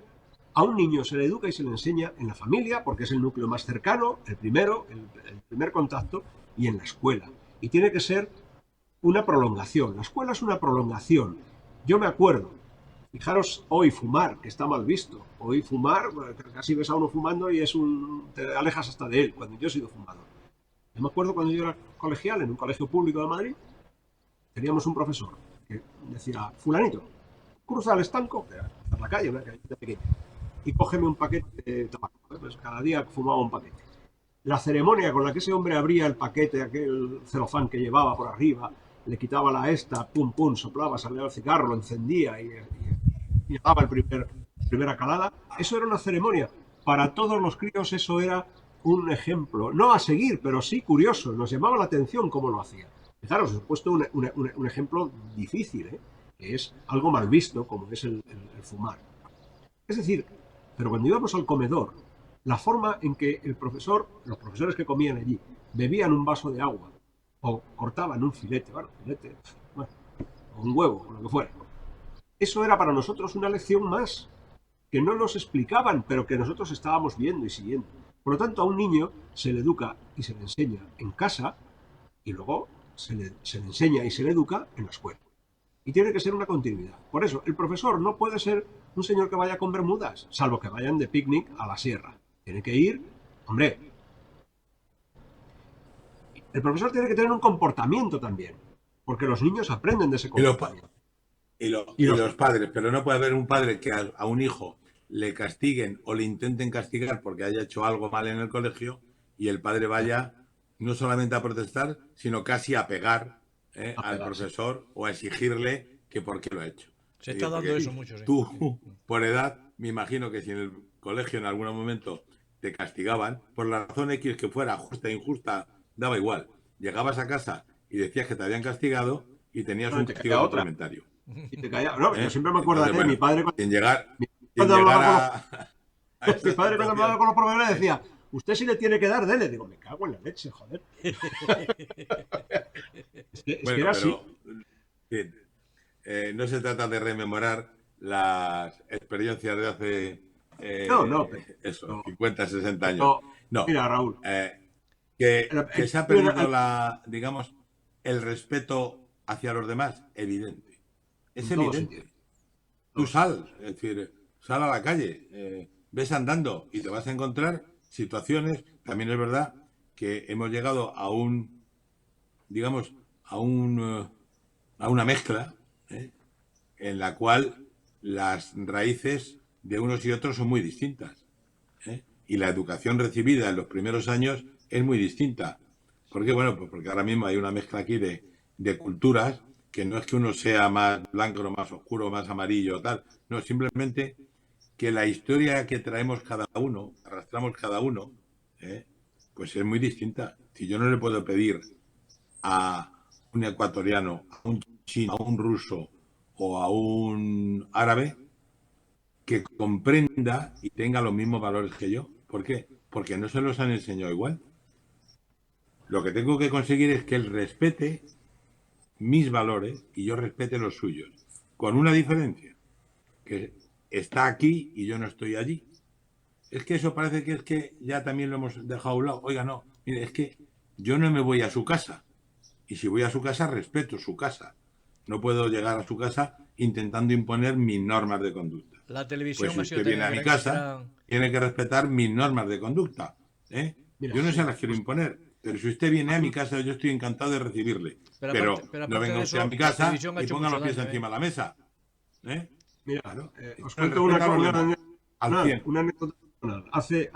a un niño se le educa y se le enseña en la familia, porque es el núcleo más cercano, el primero, el primer contacto, y en la escuela. Y tiene que ser una prolongación. La escuela es una prolongación. Yo me acuerdo, fijaros hoy fumar, que está mal visto. Hoy fumar, bueno, casi ves a uno fumando y te alejas hasta de él, cuando yo he sido fumador. Yo me acuerdo cuando yo era colegial, en un colegio público de Madrid, teníamos un profesor que decía, fulanito, cruza el estanco, por la calle, una calle pequeña, y cógeme un paquete de tabaco. Pues cada día fumaba un paquete. La ceremonia con la que ese hombre abría el paquete, aquel celofán que llevaba por arriba, le quitaba la esta, pum pum, soplaba, salía el cigarro, lo encendía y daba primera calada, eso era una ceremonia. Para todos los críos eso era un ejemplo, no a seguir, pero sí curioso, nos llamaba la atención cómo lo hacía. Fijaros, os he puesto un ejemplo difícil, que es algo mal visto, como es el fumar. Es decir, pero cuando íbamos al comedor, la forma en que los profesores que comían allí, bebían un vaso de agua o cortaban un filete, bueno, o un huevo, o lo que fuera. Eso era para nosotros una lección más, que no nos explicaban, pero que nosotros estábamos viendo y siguiendo. Por lo tanto, a un niño se le educa y se le enseña en casa y luego se le enseña y se le educa en la escuela. Y tiene que ser una continuidad. Por eso, el profesor no puede ser un señor que vaya con bermudas, salvo que vayan de picnic a la sierra. Tiene que ir, hombre. El profesor tiene que tener un comportamiento también, porque los niños aprenden de ese comportamiento. Y los padres, pero no puede haber un padre que a un hijo le castiguen o le intenten castigar porque haya hecho algo mal en el colegio y el padre vaya no solamente a protestar, sino casi a pegar al profesor o a exigirle que por qué lo ha hecho. Se está dando eso mucho, sí. Tú, por edad, me imagino que si en el colegio en algún momento te castigaban, por la razón X que fuera, justa e injusta, daba igual. Llegabas a casa y decías que te habían castigado y tenías un castigo complementario. Y te caía. No, yo siempre me acuerdo de mi padre cuando hablaba con los profesores decía, usted sí le tiene que dar, dele. Digo, me cago en la leche, joder. es que era así. Bien, no se trata de rememorar las experiencias de hace 50, 60 años. No. Mira, Raúl. Que se ha perdido digamos, el respeto hacia los demás, evidente. Es evidente. Tú sal, es decir, sal a la calle, ves andando y te vas a encontrar situaciones. También es verdad que hemos llegado a digamos, a una mezcla en la cual las raíces de unos y otros son muy distintas. Y la educación recibida en los primeros años es muy distinta. ¿Por qué? Bueno, pues porque ahora mismo hay una mezcla aquí de culturas, que no es que uno sea más blanco, más oscuro, más amarillo o tal. No, simplemente que la historia que traemos cada uno, arrastramos cada uno, pues es muy distinta. Si yo no le puedo pedir a un ecuatoriano, a un chino, a un ruso o a un árabe que comprenda y tenga los mismos valores que yo. ¿Por qué? Porque no se los han enseñado igual. Lo que tengo que conseguir es que él respete mis valores y yo respete los suyos, con una diferencia, que está aquí y yo no estoy allí. Es que eso parece que es que ya también lo hemos dejado a un lado. Oiga, no, mire, es que yo no me voy a su casa, y si voy a su casa respeto su casa. No puedo llegar a su casa intentando imponer mis normas de conducta. La televisión, pues si usted viene a mi casa, tiene que respetar mis normas de conducta. Mira, yo no se las quiero imponer. Pero si usted viene a mi casa, yo estoy encantado de recibirle. Pero no venga usted a mi casa y ponga los pies encima de la mesa. Mira, claro. Os cuento una anécdota. Hace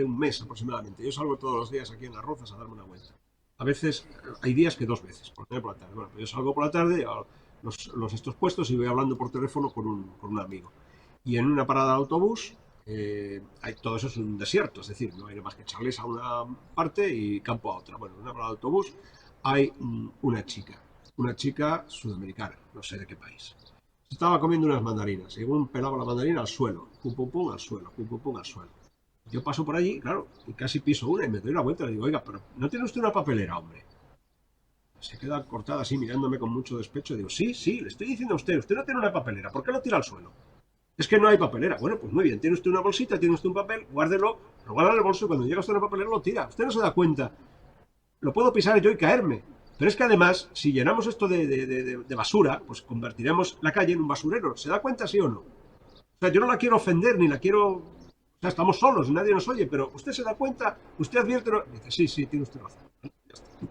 un mes aproximadamente. Yo salgo todos los días aquí en Las Rozas a darme una vuelta. A veces, hay días que 2 veces, por la tarde. Bueno, yo salgo por la tarde a estos puestos y voy hablando por teléfono con un amigo. Y en una parada de autobús, todo eso es un desierto, es decir, no hay más que charles a una parte y campo a otra. Bueno, en una parada de autobús hay una chica sudamericana, no sé de qué país. Estaba comiendo unas mandarinas. Según pelaba la mandarina al suelo. Pum, pum, pum, al suelo. Pum, pum, pum, al suelo. Yo paso por allí, claro, y casi piso una y me doy la vuelta y le digo, oiga, pero ¿no tiene usted una papelera, hombre? Se queda cortada así mirándome con mucho despecho. Digo, sí, sí, le estoy diciendo a usted, usted no tiene una papelera, ¿por qué lo tira al suelo? Es que no hay papelera. Bueno, pues muy bien, tiene usted una bolsita, tiene usted un papel, guárdelo, lo guarda en el bolso y cuando llega usted a la papelera lo tira. Usted no se da cuenta. Lo puedo pisar yo y caerme. Pero es que además, si llenamos esto de basura, pues convertiremos la calle en un basurero. ¿Se da cuenta, sí o no? O sea, yo no la quiero ofender, ni la quiero... O sea, estamos solos, nadie nos oye, pero usted se da cuenta, usted advierte... Dice, sí, sí, tiene usted razón. Ya está. Ya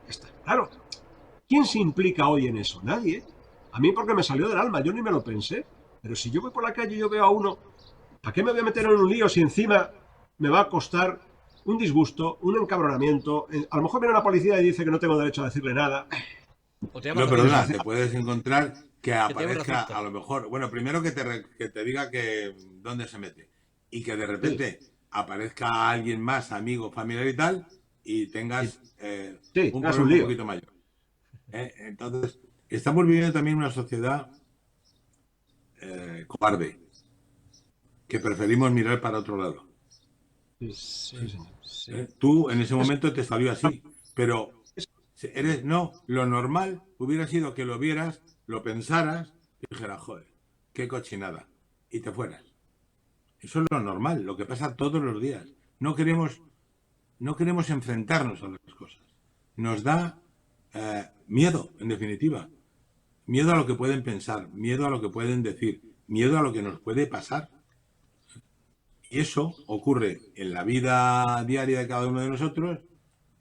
está. Claro. ¿Quién se implica hoy en eso? Nadie. A mí porque me salió del alma, yo ni me lo pensé. Pero si yo voy por la calle y yo veo a uno, ¿para qué me voy a meter en un lío si encima me va a costar un disgusto, un encabronamiento? A lo mejor viene la policía y dice que no tengo derecho a decirle nada. O te llamas No, a perdona, ti. te puedes encontrar que llamen aparezca racista. a lo mejor, bueno, primero que te diga que dónde se mete y que de repente aparezca alguien más, amigo, familiar y tal, y tengas Sí, un es problema un un lío. poquito mayor. Entonces, estamos viviendo también una sociedad cobarde, que preferimos mirar para otro lado. Sí, Sí, sí, señor. sí. Tú en ese momento te salió así, pero no, lo normal hubiera sido que lo vieras, lo pensaras y dijeras, joder, qué cochinada, y te fueras. Eso es lo normal, lo que pasa todos los días. No queremos, no queremos enfrentarnos a las cosas. Nos da miedo, en definitiva. Miedo a lo que pueden pensar, miedo a lo que pueden decir, miedo a lo que nos puede pasar. Y eso ocurre en la vida diaria de cada uno de nosotros,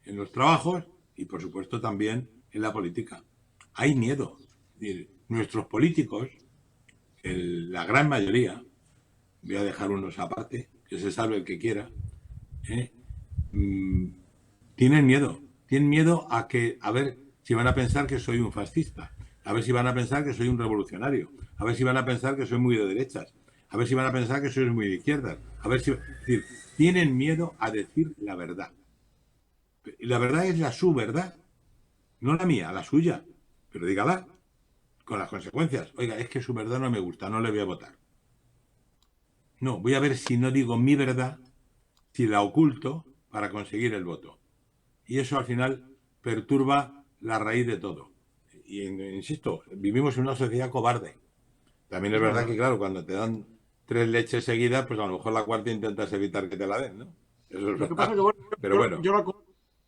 en los trabajos y, por supuesto, también en la política. Hay miedo. Es decir, nuestros políticos, la gran mayoría, voy a dejar unos aparte, que se salve el que quiera, ¿eh? Tienen miedo. Tienen miedo a ver si van a pensar que soy un fascista, a ver si van a pensar que soy un revolucionario, a ver si van a pensar que soy muy de derechas, a ver si van a pensar que soy muy de izquierdas, a ver si... Es decir, tienen miedo a decir la verdad. Y la verdad es su verdad, no la mía, la suya. Pero dígala, con las consecuencias. Oiga, es que su verdad no me gusta, no le voy a votar. No, voy a ver si no digo mi verdad, si la oculto para conseguir el voto. Y eso al final perturba la raíz de todo. Y insisto, vivimos en una sociedad cobarde. También es verdad que, claro, cuando te dan 3 leches seguidas, pues a lo mejor la cuarta intentas evitar que te la den, ¿no? Eso es Lo que pasa verdad. es que, bueno, Pero bueno, yo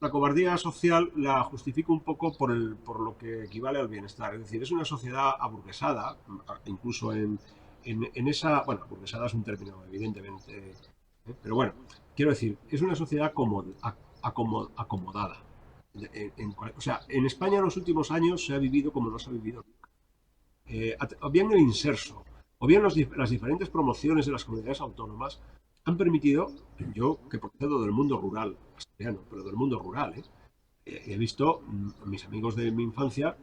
la cobardía social la justifico un poco por lo que equivale al bienestar. Es decir, es una sociedad aburguesada, incluso en esa... Bueno, aburguesada es un término, evidentemente. Pero bueno, quiero decir, es una sociedad acomodada. O sea, en España en los últimos años se ha vivido como no se ha vivido nunca. O bien el inserso, o bien las diferentes promociones de las comunidades autónomas han permitido, yo que procedo del mundo rural, asturiano, pero del mundo rural, he visto a mis amigos de mi infancia,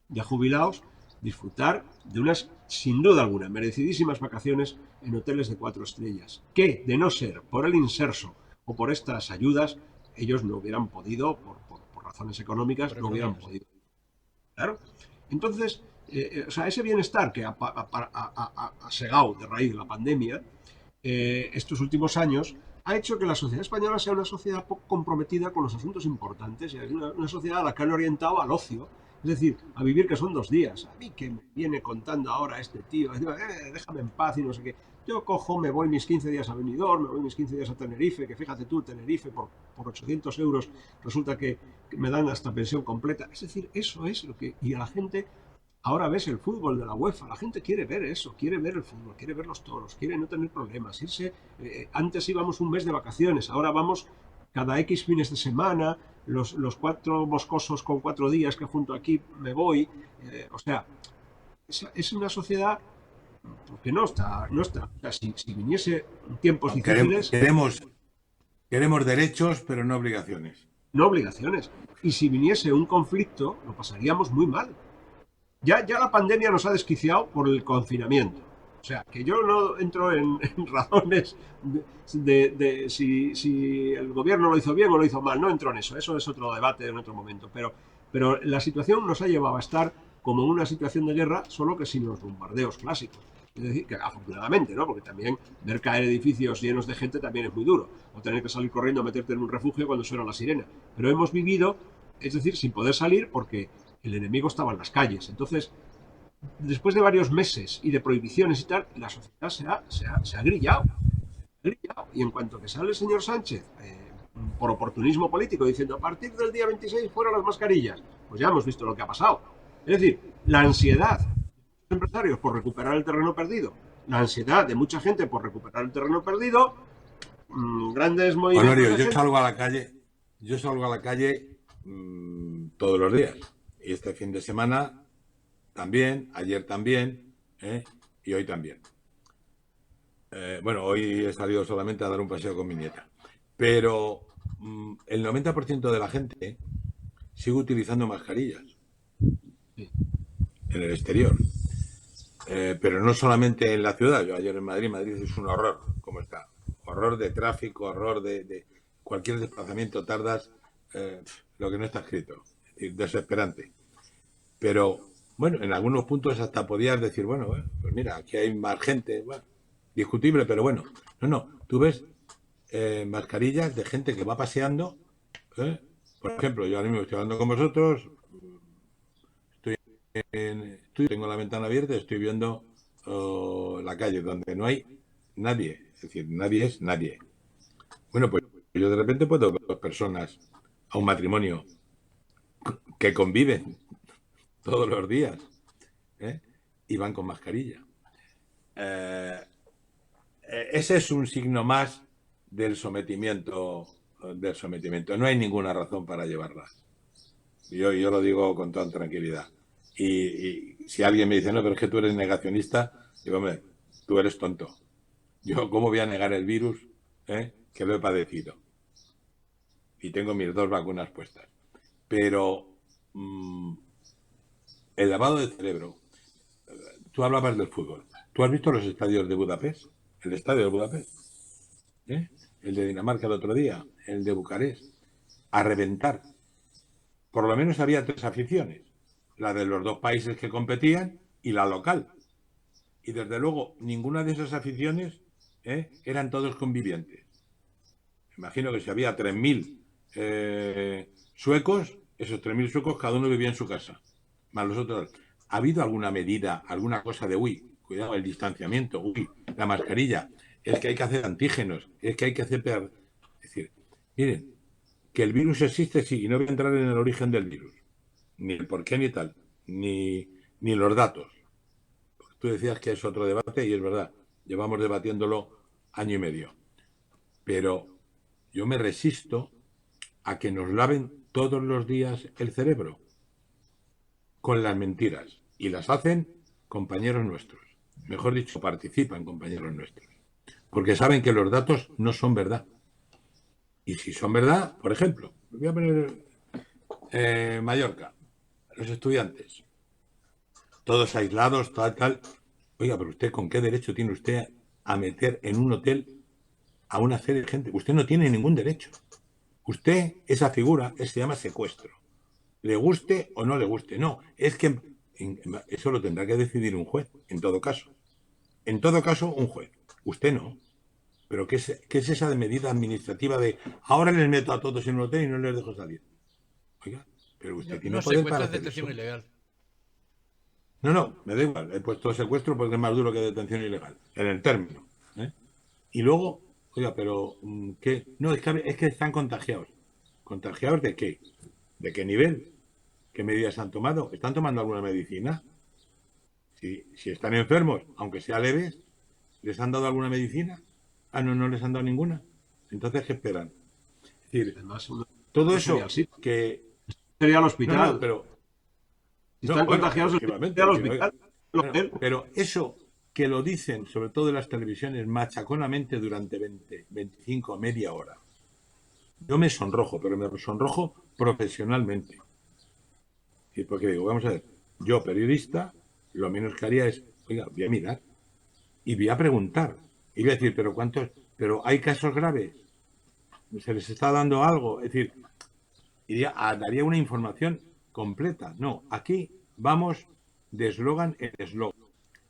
ya jubilados, disfrutar de unas, sin duda alguna, merecidísimas vacaciones en hoteles de 4 estrellas, que, de no ser por el inserso o por estas ayudas, ellos no hubieran podido, por razones económicas, no hubieran podido. Claro. Entonces, o sea, ese bienestar que ha segado de raíz de la pandemia, estos últimos años, ha hecho que la sociedad española sea una sociedad poco comprometida con los asuntos importantes, y es una sociedad a la que han orientado al ocio, es decir, a vivir que son 2 días. A mí que me viene contando ahora este tío, déjame en paz y no sé qué. Yo cojo, me voy mis 15 días a Benidorm, me voy mis 15 días a Tenerife, que fíjate tú, Tenerife por 800 euros resulta que me dan hasta pensión completa. Es decir, eso es lo que... Y a la gente... Ahora ves el fútbol de la UEFA, la gente quiere ver eso, quiere ver el fútbol, quiere ver los toros, quiere no tener problemas, irse, antes íbamos un mes de vacaciones, ahora vamos cada X fines de semana, los 4 moscosos con 4 días que junto aquí me voy, o sea, es una sociedad que no está, o sea, si viniese tiempos difíciles, queremos derechos, pero no obligaciones. no obligaciones, y si viniese un conflicto, lo pasaríamos muy mal. Ya la pandemia nos ha desquiciado por el confinamiento. O sea, que yo no entro en razones de si el gobierno lo hizo bien o lo hizo mal. No entro en eso. Eso es otro debate en otro momento. Pero la situación nos ha llevado a estar como en una situación de guerra, solo que sin los bombardeos clásicos. Es decir, que afortunadamente, ¿no? Porque también ver caer edificios llenos de gente también es muy duro. O tener que salir corriendo a meterte en un refugio cuando suena la sirena. Pero hemos vivido, es decir, sin poder salir porque el enemigo estaba en las calles. Entonces, después de varios meses y de prohibiciones y tal, la sociedad se ha grillado. Y en cuanto que sale el señor Sánchez, por oportunismo político, diciendo a partir del día 26 fuera las mascarillas, pues ya hemos visto lo que ha pasado. Es decir, la ansiedad de los empresarios por recuperar el terreno perdido, la ansiedad de mucha gente por recuperar el terreno perdido, grandes movimientos. Honorio, yo salgo a la calle todos los días. Y este fin de semana también, ayer también, y hoy también. Bueno, hoy he salido solamente a dar un paseo con mi nieta. Pero el 90% de la gente sigue utilizando mascarillas en el exterior. Pero no solamente en la ciudad. Yo ayer en Madrid es un horror, como está. Horror de tráfico, horror de cualquier desplazamiento, tardas lo que no está escrito. Es decir, desesperante. Pero, bueno, en algunos puntos hasta podías decir, bueno, pues mira, aquí hay más gente, bueno, discutible, pero bueno. No, tú ves mascarillas de gente que va paseando. Por ejemplo, yo ahora mismo estoy hablando con vosotros, tengo la ventana abierta, estoy viendo la calle donde no hay nadie, es decir, nadie es nadie. Bueno, pues yo de repente puedo ver dos personas a un matrimonio que conviven todos los días y van con mascarilla. Ese es un signo más del sometimiento. No hay ninguna razón para llevarlas. Yo lo digo con toda tranquilidad. Y si alguien me dice, no, pero es que tú eres negacionista, digo, hombre, tú eres tonto. Yo, ¿cómo voy a negar el virus que lo he padecido? Y tengo mis 2 vacunas puestas. Pero el lavado de cerebro, tú hablabas del fútbol. ¿Tú has visto los estadios de Budapest? El estadio de Budapest. El de Dinamarca el otro día, el de Bucarest. A reventar. Por lo menos había 3 aficiones. La de los 2 países que competían y la local. Y desde luego, ninguna de esas aficiones eran todos convivientes. Imagino que si había 3.000 suecos, esos 3.000 suecos cada uno vivía en su casa. Más los otros. ¿Ha habido alguna medida, alguna cosa de, cuidado, el distanciamiento, la mascarilla? Es que hay que hacer antígenos, es que hay que hacer... Es decir, miren, que el virus existe, sí, y no voy a entrar en el origen del virus. Ni el por qué ni tal, ni los datos. Tú decías que es otro debate y es verdad, llevamos debatiéndolo año y medio. Pero yo me resisto a que nos laven todos los días el cerebro con las mentiras. Y las hacen compañeros nuestros. Mejor dicho, participan compañeros nuestros. Porque saben que los datos no son verdad. Y si son verdad, por ejemplo, voy a poner Mallorca, los estudiantes, todos aislados, tal. Oiga, pero usted, ¿con qué derecho tiene usted a meter en un hotel a una serie de gente? Usted no tiene ningún derecho. Usted, esa figura, se llama secuestro. Le guste o no le guste. No, es que eso lo tendrá que decidir un juez, en todo caso. En todo caso, un juez. Usted no. Pero ¿qué es esa medida administrativa de ahora les meto a todos en un hotel y no les dejo salir? Oiga, pero usted tiene poder para hacer detención eso. ilegal. No, me da igual. He puesto secuestro porque es más duro que detención ilegal, en el término. Y luego, oiga, pero ¿qué? No, es que están contagiados. ¿Contagiados de qué? ¿De qué nivel? ¿Qué medidas han tomado? ¿Están tomando alguna medicina? Si están enfermos, aunque sea leves, ¿les han dado alguna medicina? Ah, no les han dado ninguna. Entonces, ¿qué esperan? Es decir, Además, todo eso que... Sería al hospital. Pero... Si están contagiados, efectivamente, al hospital. Pero eso que lo dicen, sobre todo en las televisiones, machaconamente durante 25, media hora. Yo me sonrojo, pero me sonrojo profesionalmente. ¿Sí? Porque digo, vamos a ver, yo periodista, lo menos que haría es, oiga, voy a mirar y voy a preguntar. Y voy a decir, ¿pero cuántos? ¿Pero hay casos graves? ¿Se les está dando algo? Es decir, daría una información completa. No, aquí vamos de eslogan en eslogan.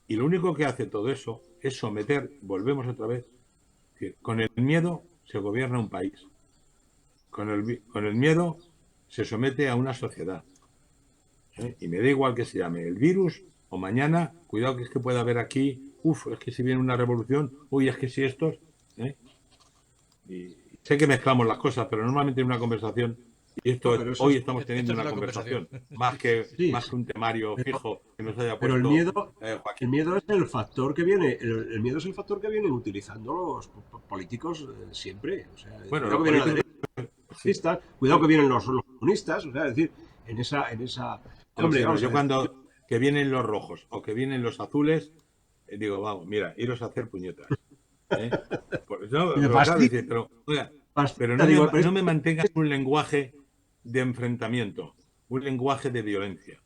Y lo único que hace todo eso es someter, volvemos otra vez, es decir, con el miedo se gobierna un país. Con el miedo se somete a una sociedad. Y me da igual que se llame el virus o mañana, cuidado que es que puede haber aquí, es que si viene una revolución, es que si estos... Y sé que mezclamos las cosas, pero normalmente en una conversación, y hoy estamos teniendo una conversación, más que un temario fijo que nos haya puesto. Pero el Joaquín. miedo es el factor que viene, el miedo es el factor que vienen utilizando los políticos siempre. O sea, bueno, cuidado que vienen cuidado que vienen los comunistas, o sea, es decir, en esa hombre, yo cuando que vienen los rojos o que vienen los azules, digo, vamos, mira, iros a hacer puñetas. Pero no me mantengas un lenguaje de enfrentamiento, un lenguaje de violencia.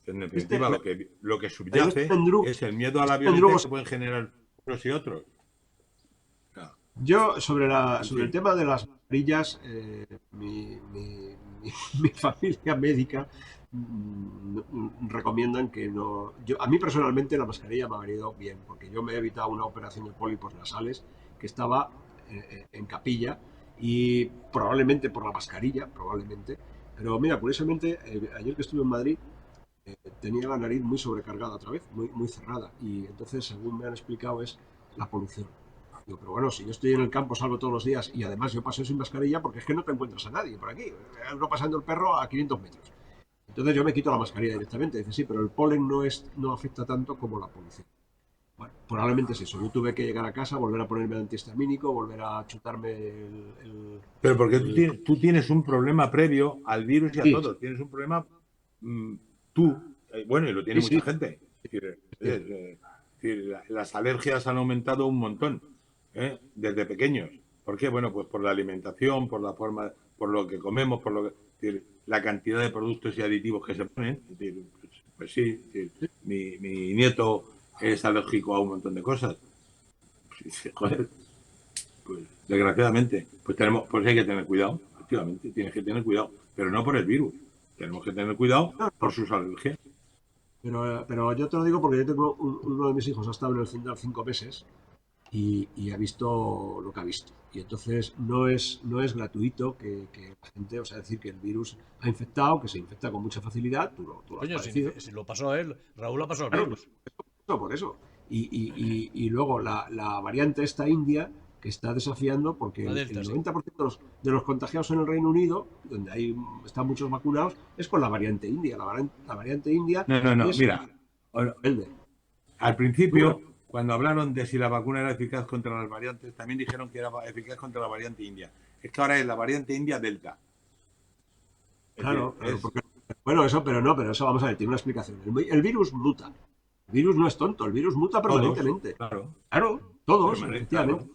En definitiva, lo que subyace es el miedo a la violencia que pueden generar unos y otros. Yo, sobre el tema de las mascarillas, mi familia médica recomiendan que no... a mí personalmente la mascarilla me ha venido bien, porque yo me he evitado una operación de pólipos nasales que estaba en capilla y probablemente por la mascarilla, probablemente. Pero mira, curiosamente, ayer que estuve en Madrid, tenía la nariz muy sobrecargada otra vez, muy cerrada. Y entonces, según me han explicado, es la polución. Digo, pero bueno, si yo estoy en el campo, salgo todos los días y además yo paseo sin mascarilla porque es que no te encuentras a nadie por aquí. Uno pasando el perro a 500 metros. Entonces yo me quito la mascarilla directamente. Dice, sí, pero el polen no afecta tanto como la polución. Bueno, probablemente es eso. Yo tuve que llegar a casa, volver a ponerme el antihistamínico, volver a chutarme el... Pero porque tú tienes un problema previo al virus y a todo. Tienes un problema bueno, y lo tiene mucha gente. Es decir, las alergias han aumentado un montón desde pequeños. ¿Por qué? Bueno, pues por la alimentación, por la forma, por lo que comemos, por lo que, es decir, la cantidad de productos y aditivos que se ponen. Es decir, pues sí, es decir, mi nieto es alérgico a un montón de cosas. Joder, pues desgraciadamente, pues hay que tener cuidado, efectivamente, tienes que tener cuidado, pero no por el virus, tenemos que tener cuidado por sus alergias. Pero yo te lo digo porque yo tengo uno de mis hijos ha estado en el CINDAL 5 meses y ha visto lo que ha visto. Y entonces no es gratuito que la gente, o sea, decir que el virus ha infectado, que se infecta con mucha facilidad. Tú lo has padecido. Si lo pasó a él, Raúl lo pasó a claro, virus. Por eso. Y luego la variante esta india que está desafiando porque el 90% de los contagiados en el Reino Unido, donde están muchos vacunados, es con la variante india. La variante india no, mira, al principio, cuando hablaron de si la vacuna era eficaz contra las variantes, también dijeron que era eficaz contra la variante india. Es que ahora es la variante india delta. Claro, bueno, eso, pero eso vamos a ver, tiene una explicación. El virus muta. El virus no es tonto, el virus muta permanentemente. Claro, todos, efectivamente. Claro.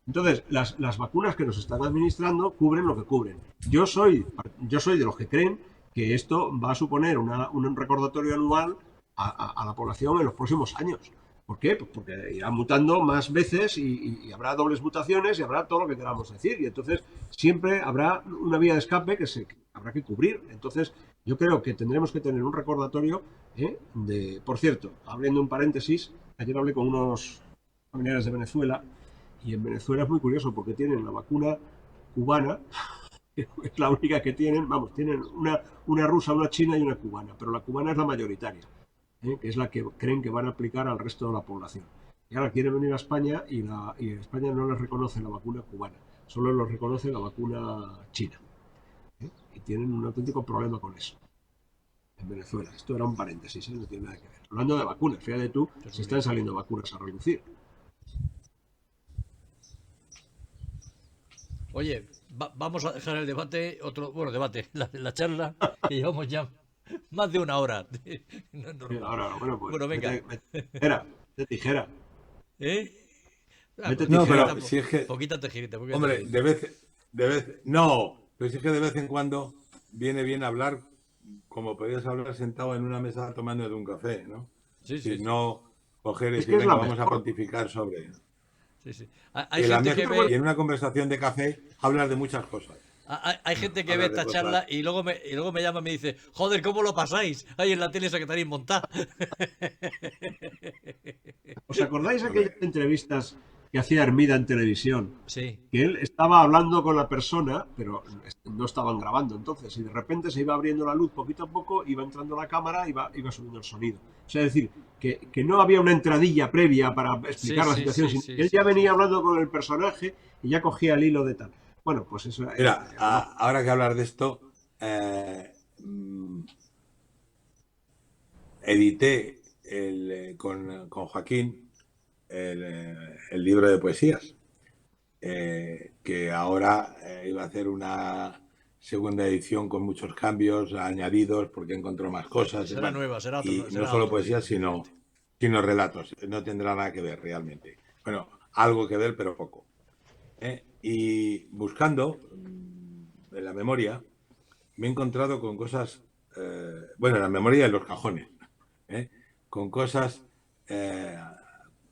Entonces, las vacunas que nos están administrando cubren lo que cubren. Yo soy de los que creen que esto va a suponer un recordatorio anual a la población en los próximos años. ¿Por qué? Pues porque irán mutando más veces y habrá dobles mutaciones y habrá todo lo que queramos decir. Y entonces siempre habrá una vía de escape que habrá que cubrir. Entonces, yo creo que tendremos que tener un recordatorio por cierto, abriendo un paréntesis, ayer hablé con unos familiares de Venezuela y en Venezuela es muy curioso porque tienen la vacuna cubana, que es la única que tienen, tienen una rusa, una china y una cubana, pero la cubana es la mayoritaria, que es la que creen que van a aplicar al resto de la población. Y ahora quieren venir a España y España no les reconoce la vacuna cubana, solo les reconoce la vacuna china. Y tienen un auténtico problema con eso. En Venezuela. Esto era un paréntesis, no tiene nada que ver. Hablando de vacunas, fíjate tú, se están saliendo vacunas a relucir. Oye, vamos a dejar el debate, la charla, que llevamos ya más de una hora. Ahora, bueno, venga. De tijera. No, pero si es que... Poquita tejirita. Hombre, de vez... No, pero si es que de vez en cuando viene bien hablar como podrías hablar sentado en una mesa tomando de un café, ¿no? Sí. No coger y decir, venga, vamos a pontificar sobre... Sí. Hay gente que ve... Y en una conversación de café hablas de muchas cosas. Hay gente que ve hablar de esta cosas. charla y luego me llama y me dice, joder, ¿cómo lo pasáis? Ahí en la tele esa que tenéis montada. ¿Os acordáis de Hombre, aquellas entrevistas que hacía Hermida en televisión? Sí. Que él estaba hablando con la persona, pero no estaban grabando entonces, y de repente se iba abriendo la luz poquito a poco, iba entrando la cámara, iba subiendo el sonido. O sea, es decir, que no había una entradilla previa para Sí, explicar la sí, situación, sí, sino sí, que él sí, ya sí. venía hablando con el personaje y ya cogía el hilo de tal. Bueno, pues eso mira, era lo... ahora que hablar de esto, eh, mm, edité con Joaquín el libro de poesías, que ahora iba a hacer una segunda edición con muchos cambios añadidos porque encontró más cosas. Será Bueno, nueva, y no será solo otro poesías, libro diferente. sino relatos. No tendrá nada que ver realmente. Bueno, algo que ver, pero poco. Y buscando en la memoria, me he encontrado con cosas, bueno, en la memoria de los cajones, ¿eh? Con cosas eh,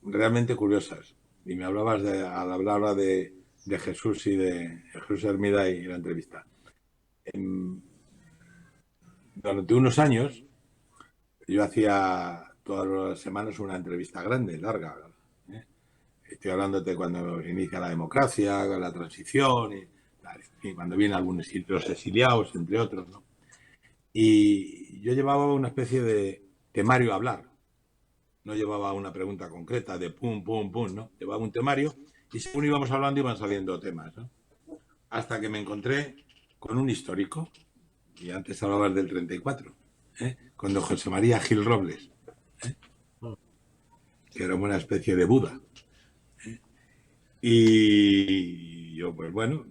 realmente curiosas. Y me hablabas al hablar de Jesús y de Jesús Hermida y la entrevista. Durante unos años, yo hacía todas las semanas una entrevista grande, larga. ¿eh? Estoy hablándote cuando inicia la democracia, la transición, y cuando vienen algunos los exiliados, entre otros, ¿no? Y yo llevaba una especie de temario a hablar. No llevaba una pregunta concreta de pum, pum, pum, ¿no? Llevaba un temario y según íbamos hablando iban saliendo temas, ¿no? Hasta que me encontré con un histórico, y antes hablabas del 34, con don José María Gil Robles, que era una especie de Buda. Y yo, pues bueno,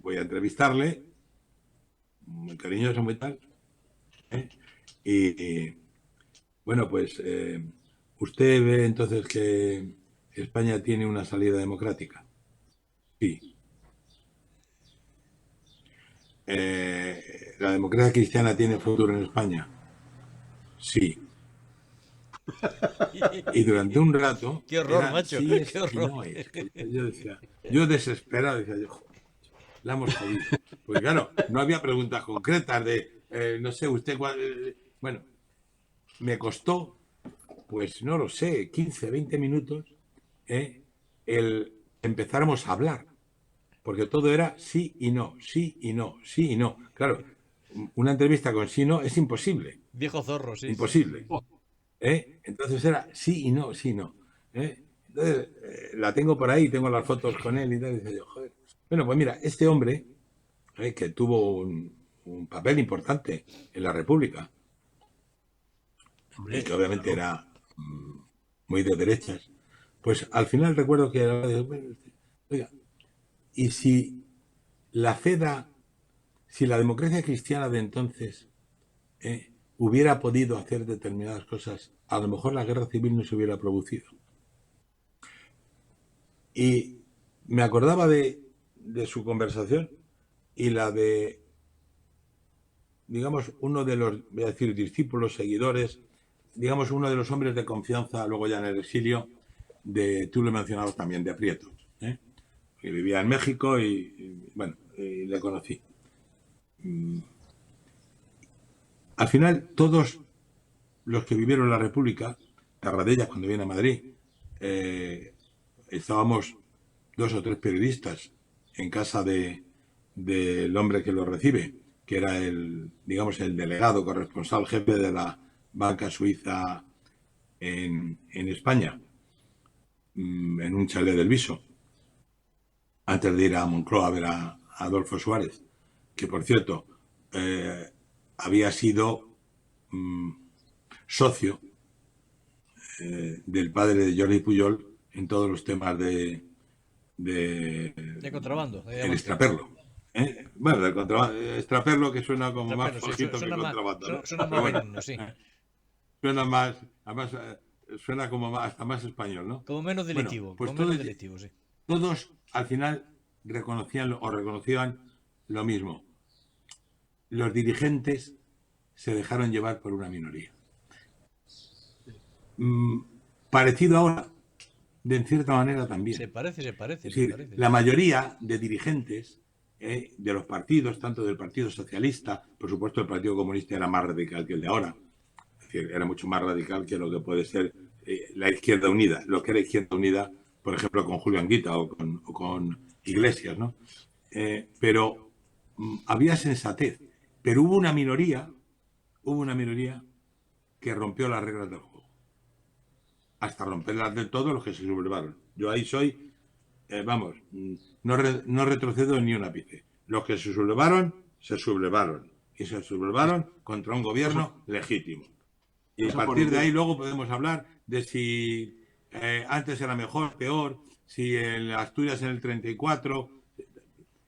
voy a entrevistarle, muy cariñoso, muy tal. ¿eh? Y, bueno, pues usted ve entonces que España tiene una salida democrática. Sí. ¿La democracia cristiana tiene futuro en España? Sí. Y durante un rato Qué horror, era macho, sí qué es y horror. no es. Yo decía, yo desesperado, decía yo, joder, la hemos jodido. Porque claro, no había preguntas concretas de, no sé, usted, bueno, me costó, pues no lo sé, 15, 20 minutos, el empezáramos a hablar. Porque todo era sí y no, sí y no, sí y no. Claro, una entrevista con sí y no es imposible, Viejo zorro, sí, sí, sí. imposible. Entonces era sí y no, sí y no. Entonces la tengo por ahí, tengo las fotos con él y tal. Y dice yo, joder. Bueno, pues mira, este hombre que tuvo un papel importante en la República y Hombre, que obviamente claro. era muy de derechas, pues al final recuerdo que era, bueno, oiga, y si la FEDA, si la democracia cristiana de entonces hubiera podido hacer determinadas cosas, a lo mejor la guerra civil no se hubiera producido. Y me acordaba de su conversación y la de, digamos, uno de los, voy a decir, discípulos, seguidores, digamos, uno de los hombres de confianza, luego ya en el exilio, tú lo mencionabas también, de Prieto, que vivía en México bueno, y le conocí. Al final, todos los que vivieron la República, Tarradellas cuando viene a Madrid, estábamos 2 o 3 periodistas en casa del hombre que lo recibe, que era digamos, el delegado corresponsal jefe de la banca suiza en España, en un chalet del Viso, antes de ir a Moncloa a ver a Adolfo Suárez, que por cierto había sido socio del padre de Jordi Pujol en todos los temas De contrabando, de el diamantes. extraperlo. Bueno, del extraperlo que suena como más Trapero, sí, flojito que contrabando, ¿no? suena Pero más bueno, benigno, sí. suena más, además suena como hasta más español, ¿no? Como menos Bueno, delictivo, pues como menos delictivo, sí. todos al final reconocían lo mismo. Los dirigentes se dejaron llevar por una minoría. Parecido ahora, de en cierta manera también. Se parece, Es se decir, parece, la sí. mayoría de dirigentes de los partidos, tanto del Partido Socialista, por supuesto el Partido Comunista era más radical que el de ahora, es decir, era mucho más radical que lo que puede ser la Izquierda Unida, lo que era Izquierda Unida, por ejemplo, con Julio Anguita o con Iglesias, ¿no? Pero había sensatez, pero hubo una minoría que rompió las reglas del juego, hasta romperlas del todo los que se sublevaron. Yo ahí soy, no retrocedo ni un ápice. Los que se sublevaron, y se sublevaron contra un gobierno legítimo. Y a partir de ahí luego podemos hablar de si antes era mejor, peor, si en Asturias en el 34,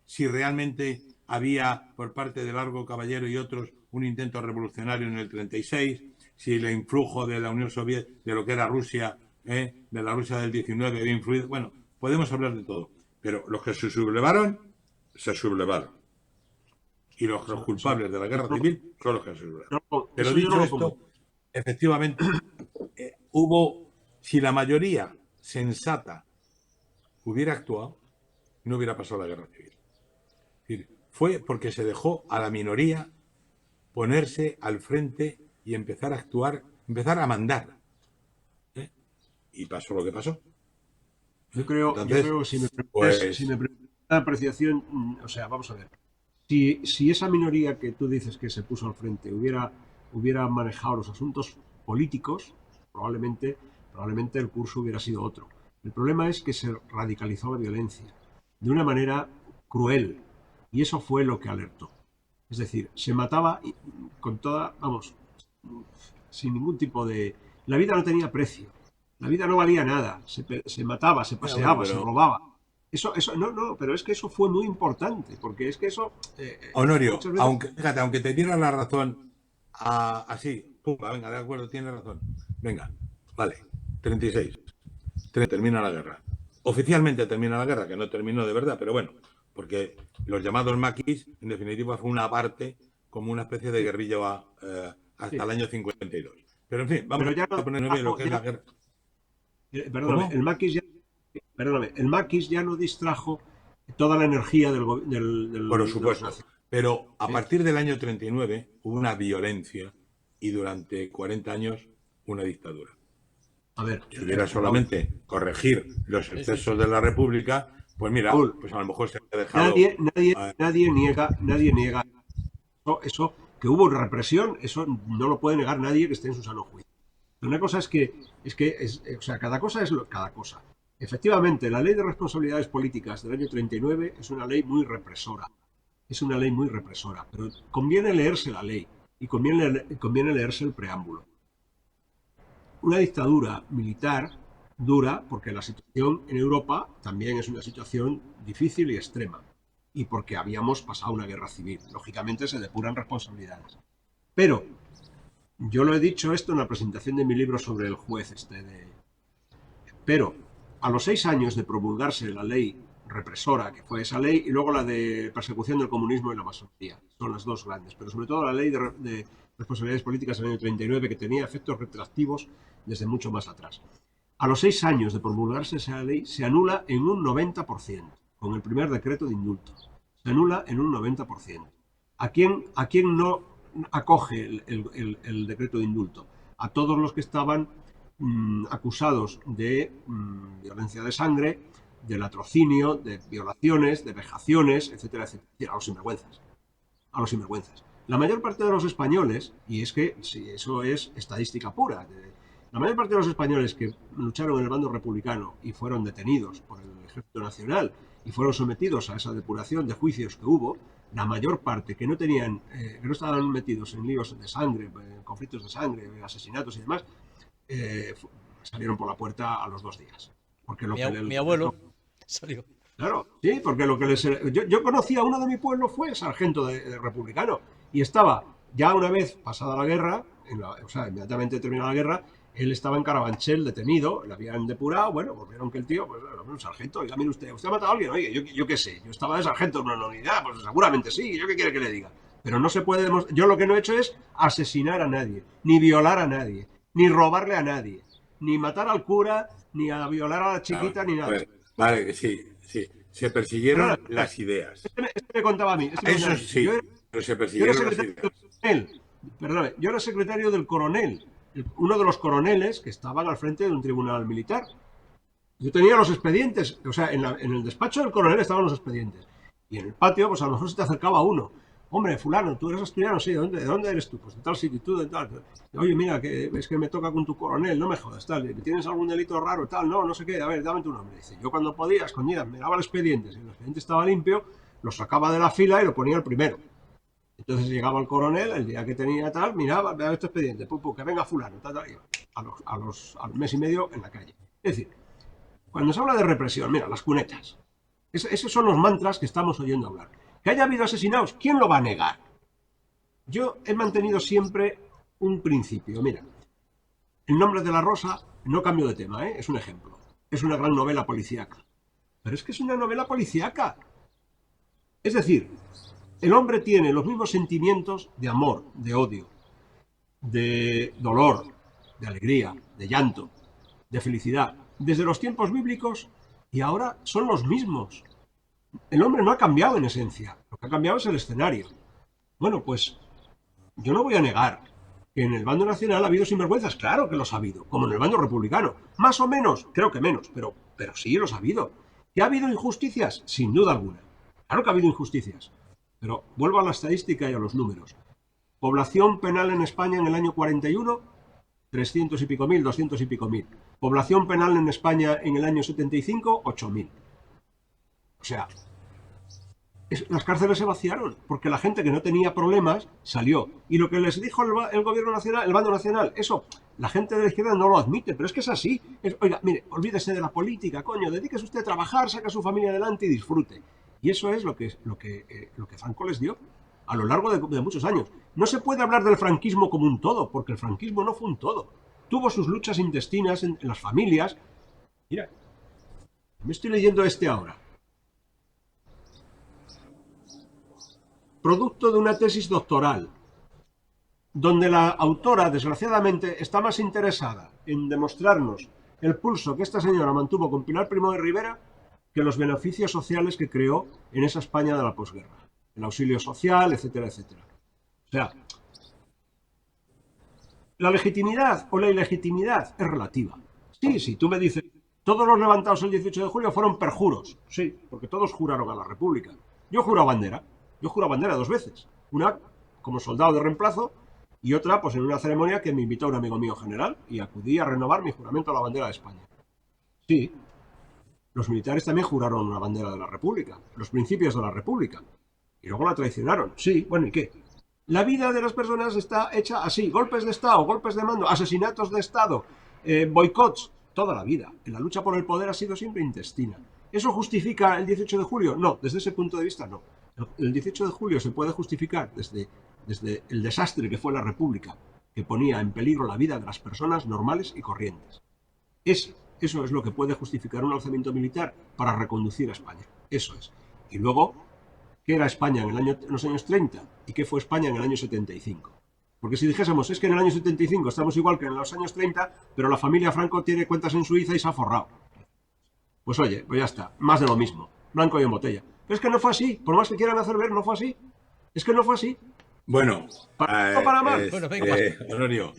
si realmente había por parte de Largo Caballero y otros un intento revolucionario en el 36, si el influjo de la Unión Soviética, de lo que era Rusia, de la Rusia del 19 había influido. Bueno, podemos hablar de todo, pero los que se sublevaron. Y los culpables de la guerra civil son los que se sublevaron. Pero dicho esto, efectivamente, si la mayoría sensata hubiera actuado, no hubiera pasado la guerra civil. Es decir, fue porque se dejó a la minoría ponerse al frente y empezar a actuar, empezar a mandar. Y pasó lo que pasó. Yo creo si me preguntas la apreciación, o sea, vamos a ver. Si esa minoría que tú dices que se puso al frente hubiera manejado los asuntos políticos, probablemente el curso hubiera sido otro. El problema es que se radicalizó la violencia de una manera cruel, y eso fue lo que alertó. Es decir, se mataba con toda, sin ningún tipo de... La vida no tenía precio, la vida no valía nada, se mataba, se paseaba, se robaba. Pero es que eso fue muy importante, porque es que eso... Honorio, veces... aunque te diera la razón así, pumba, venga, de acuerdo, tienes razón. Venga, vale, 36. Termina la guerra. Oficialmente termina la guerra, que no terminó de verdad, pero bueno, porque los llamados maquis, en definitiva, fue una parte como una especie de guerrilla hasta el año 52. Pero en fin, vamos a poner en lo que es la guerra. Perdóname, el maquis ya no distrajo toda la energía del por supuesto, pero a partir del año 39 hubo una violencia y durante 40 años una dictadura. A ver, si hubiera solamente corregir los excesos de la República, pues mira, pues a lo mejor se ha dejado... Nadie niega eso, que hubo represión, eso no lo puede negar nadie que esté en su sano juicio. Una cosa o sea, cada cosa es cada cosa. Efectivamente, la Ley de Responsabilidades Políticas del año 39 es una ley muy represora. Pero conviene leerse la ley y conviene leerse el preámbulo. Una dictadura militar dura porque la situación en Europa también es una situación difícil y extrema, y porque habíamos pasado una guerra civil. Lógicamente se depuran responsabilidades. Pero yo lo he dicho esto en la presentación de mi libro sobre el juez Pero a los 6 años de promulgarse la ley represora, que fue esa ley, y luego la de persecución del comunismo y la masonería, son las dos grandes, pero sobre todo la ley de responsabilidades políticas del año 39, que tenía efectos retroactivos desde mucho más atrás. A los 6 años de promulgarse esa ley, se anula en un 90%, con el primer decreto de indultos. Se anula en un 90%. ¿A quién no acoge el decreto de indulto? A todos los que estaban acusados de violencia de sangre, de latrocinio, de violaciones, de vejaciones, etcétera, etcétera. A los sinvergüenzas. La mayor parte de los españoles, y es que sí, eso es estadística pura, la mayor parte de los españoles que lucharon en el bando republicano y fueron detenidos por el Ejército Nacional y fueron sometidos a esa depuración de juicios que hubo, la mayor parte que no estaban metidos en líos de sangre, en conflictos de sangre, asesinatos y demás, salieron por la puerta a los 2 días. Porque mi abuelo salió. Claro, sí, porque lo que yo conocí a uno de mi pueblo, fue sargento de republicano, y estaba, ya una vez pasada la guerra, inmediatamente terminada la guerra, él estaba en Carabanchel detenido, le habían depurado, bueno, pues vieron que el tío, pues un sargento, oiga, mire usted ha matado a alguien, oye, yo qué sé, yo estaba de sargento en una unidad, pues seguramente sí, ¿yo qué quiere que le diga? Pero no se puede demostrar, yo lo que no he hecho es asesinar a nadie, ni violar a nadie, ni robarle a nadie, ni matar al cura, ni a violar a la chiquita, ni nada. Vale, sí. Se persiguieron Perdona, las ideas. este me contaba a mí. Eso sí, pero se Yo era persiguieron las secretario ideas. del coronel. Perdóname, yo era secretario del coronel, uno de los coroneles que estaban al frente de un tribunal militar. Yo tenía los expedientes, o sea, en el despacho del coronel estaban los expedientes. Y en el patio, pues a lo mejor se te acercaba uno. Hombre, fulano, tú eres asturiano, sí, ¿de dónde eres tú? Pues de tal sitio, y tú de tal. Oye, mira, que es que me toca con tu coronel, no me jodas, tal. ¿Tienes algún delito raro, tal? No, no sé qué, a ver, dame tu nombre. Dice, yo cuando podía, escondida, me daba el expediente, si el expediente estaba limpio, lo sacaba de la fila y lo ponía el primero. Entonces llegaba el coronel, el día que tenía tal, miraba, vea este expediente, que venga fulano, tal, tal, y al mes y medio en la calle. Es decir, cuando se habla de represión, mira, las cunetas. Esos son los mantras que estamos oyendo hablar. Que haya habido asesinados, ¿quién lo va a negar? Yo he mantenido siempre un principio. Mira, El nombre de la rosa, no cambio de tema, es un ejemplo. Es una gran novela policíaca. Pero es que es una novela policíaca. Es decir, el hombre tiene los mismos sentimientos de amor, de odio, de dolor, de alegría, de llanto, de felicidad, desde los tiempos bíblicos y ahora son los mismos. El hombre no ha cambiado en esencia, lo que ha cambiado es el escenario. Bueno, pues yo no voy a negar que en el bando nacional ha habido sinvergüenzas, claro que los ha habido, como en el bando republicano. Más o menos, creo que menos, pero sí los ha habido. ¿Que ha habido injusticias? Sin duda alguna. Claro que ha habido injusticias. Pero vuelvo a la estadística y a los números. Población penal en España en el año 41, 300 y pico mil, 200 y pico mil. Población penal en España en el año 75, 8.000. O sea, las cárceles se vaciaron porque la gente que no tenía problemas salió. Y lo que les dijo el gobierno nacional, el bando nacional, eso, la gente de la izquierda no lo admite, pero es que es así. Oiga, mire, olvídese de la política, coño, dedíquese usted a trabajar, saca a su familia adelante y disfrute. Y eso es lo que Franco les dio a lo largo de muchos años. No se puede hablar del franquismo como un todo, porque el franquismo no fue un todo. Tuvo sus luchas intestinas en las familias. Mira, me estoy leyendo ahora. Producto de una tesis doctoral, donde la autora, desgraciadamente, está más interesada en demostrarnos el pulso que esta señora mantuvo con Pilar Primo de Rivera que los beneficios sociales que creó en esa España de la posguerra. El auxilio social, etcétera, etcétera. O sea, la legitimidad o la ilegitimidad es relativa. Sí, tú me dices, todos los levantados el 18 de julio fueron perjuros. Sí, porque todos juraron a la República. Yo juro a bandera. Yo juro a bandera 2 veces. Una como soldado de reemplazo y otra pues en una ceremonia que me invitó un amigo mío general y acudí a renovar mi juramento a la bandera de España. Sí, los militares también juraron una bandera de la República, los principios de la República. Y luego la traicionaron. Sí, bueno, ¿y qué? La vida de las personas está hecha así. Golpes de Estado, golpes de mando, asesinatos de Estado, boicots. Toda la vida. La lucha por el poder ha sido siempre intestina. ¿Eso justifica el 18 de julio? No, desde ese punto de vista no. El 18 de julio se puede justificar desde el desastre que fue la República, que ponía en peligro la vida de las personas normales y corrientes. Eso es lo que puede justificar un alzamiento militar para reconducir a España. Eso es. Y luego, ¿qué era España en los años 30? ¿Y qué fue España en el año 75? Porque si dijésemos, es que en el año 75 estamos igual que en los años 30, pero la familia Franco tiene cuentas en Suiza y se ha forrado. Pues oye, pues ya está, más de lo mismo, blanco y en botella. Pero es que no fue así, por más que quieran hacer ver, no fue así. Es que no fue así. Bueno, para mal. Bueno, venga, Honorio,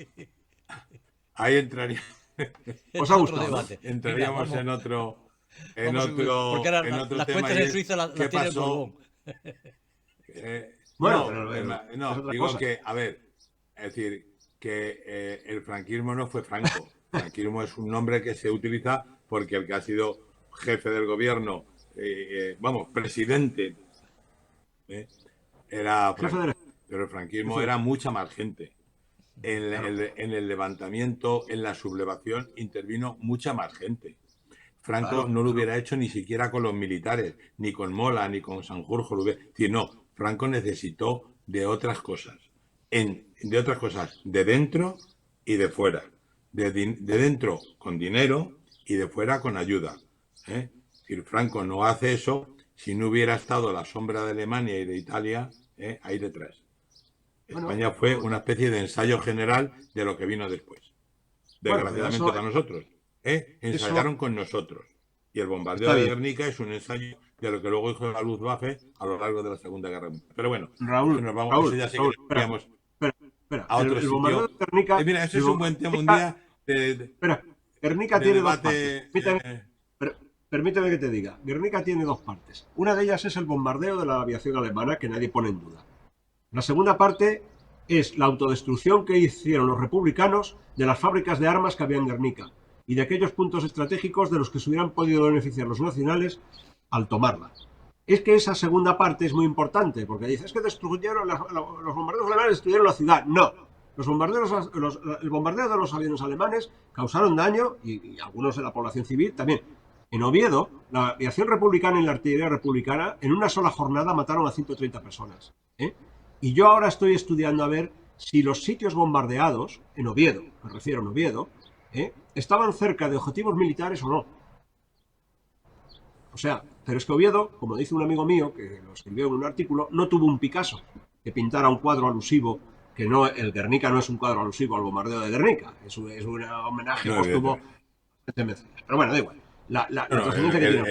ahí entraría, Os ha gustado. Debate. entraríamos Venga, en otro porque ahora en otro las tema. cuentas Y en es, Suiza las ¿qué tiene el pasó? Borbón. Bueno, No, es otra digo cosa. que, a ver, es decir, que el franquismo no fue Franco. El franquismo es un nombre que se utiliza porque el que ha sido jefe del gobierno, presidente, era Franco. Pero el franquismo era mucha más gente. En el levantamiento, en la sublevación, intervino mucha más gente. Franco no lo hubiera hecho ni siquiera con los militares, ni con Mola, ni con Sanjurjo. No, Franco necesitó de otras cosas. De dentro y de fuera. De dentro con dinero y de fuera con ayuda. Si Franco no hace eso, si no hubiera estado la sombra de Alemania y de Italia ahí detrás. España fue una especie de ensayo general de lo que vino después. Desgraciadamente para nosotros. Ensayaron con nosotros. Y el bombardeo Está de bien. Guernica es un ensayo de lo que luego hizo la Luftwaffe a lo largo de la Segunda Guerra Mundial. Pero bueno, eso, Raúl, nos vamos, eso Raúl, ya sí que Raúl, nos espera, iríamos espera, espera. a otro El bombardeo sitio. de Guernica, Mira, eso el es un bombardeo buen tema de un Guernica, día de, espera, Guernica de tiene dos partes. debate. Per- Permíteme que te diga, Guernica tiene dos partes. Una de ellas es el bombardeo de la aviación alemana, que nadie pone en duda. La segunda parte es la autodestrucción que hicieron los republicanos de las fábricas de armas que había en Guernica y de aquellos puntos estratégicos de los que se hubieran podido beneficiar los nacionales al tomarla. Es que esa segunda parte es muy importante, porque dices es que destruyeron los bombardeos alemanes destruyeron la ciudad. No, el bombardeo de los aviones alemanes causaron daño y algunos de la población civil también. En Oviedo, la aviación republicana y la artillería republicana en una sola jornada mataron a 130 personas. ¿eh? Y yo ahora estoy estudiando a ver si los sitios bombardeados, en Oviedo, me refiero a Oviedo, estaban cerca de objetivos militares o no. O sea, pero es que Oviedo, como dice un amigo mío, que lo escribió en un artículo, no tuvo un Picasso que pintara un cuadro alusivo, que no, el Guernica no es un cuadro alusivo al bombardeo de Guernica, es un homenaje No, póstumo. evidentemente. Pero bueno, da igual. No, La no, trascendencia que tiene.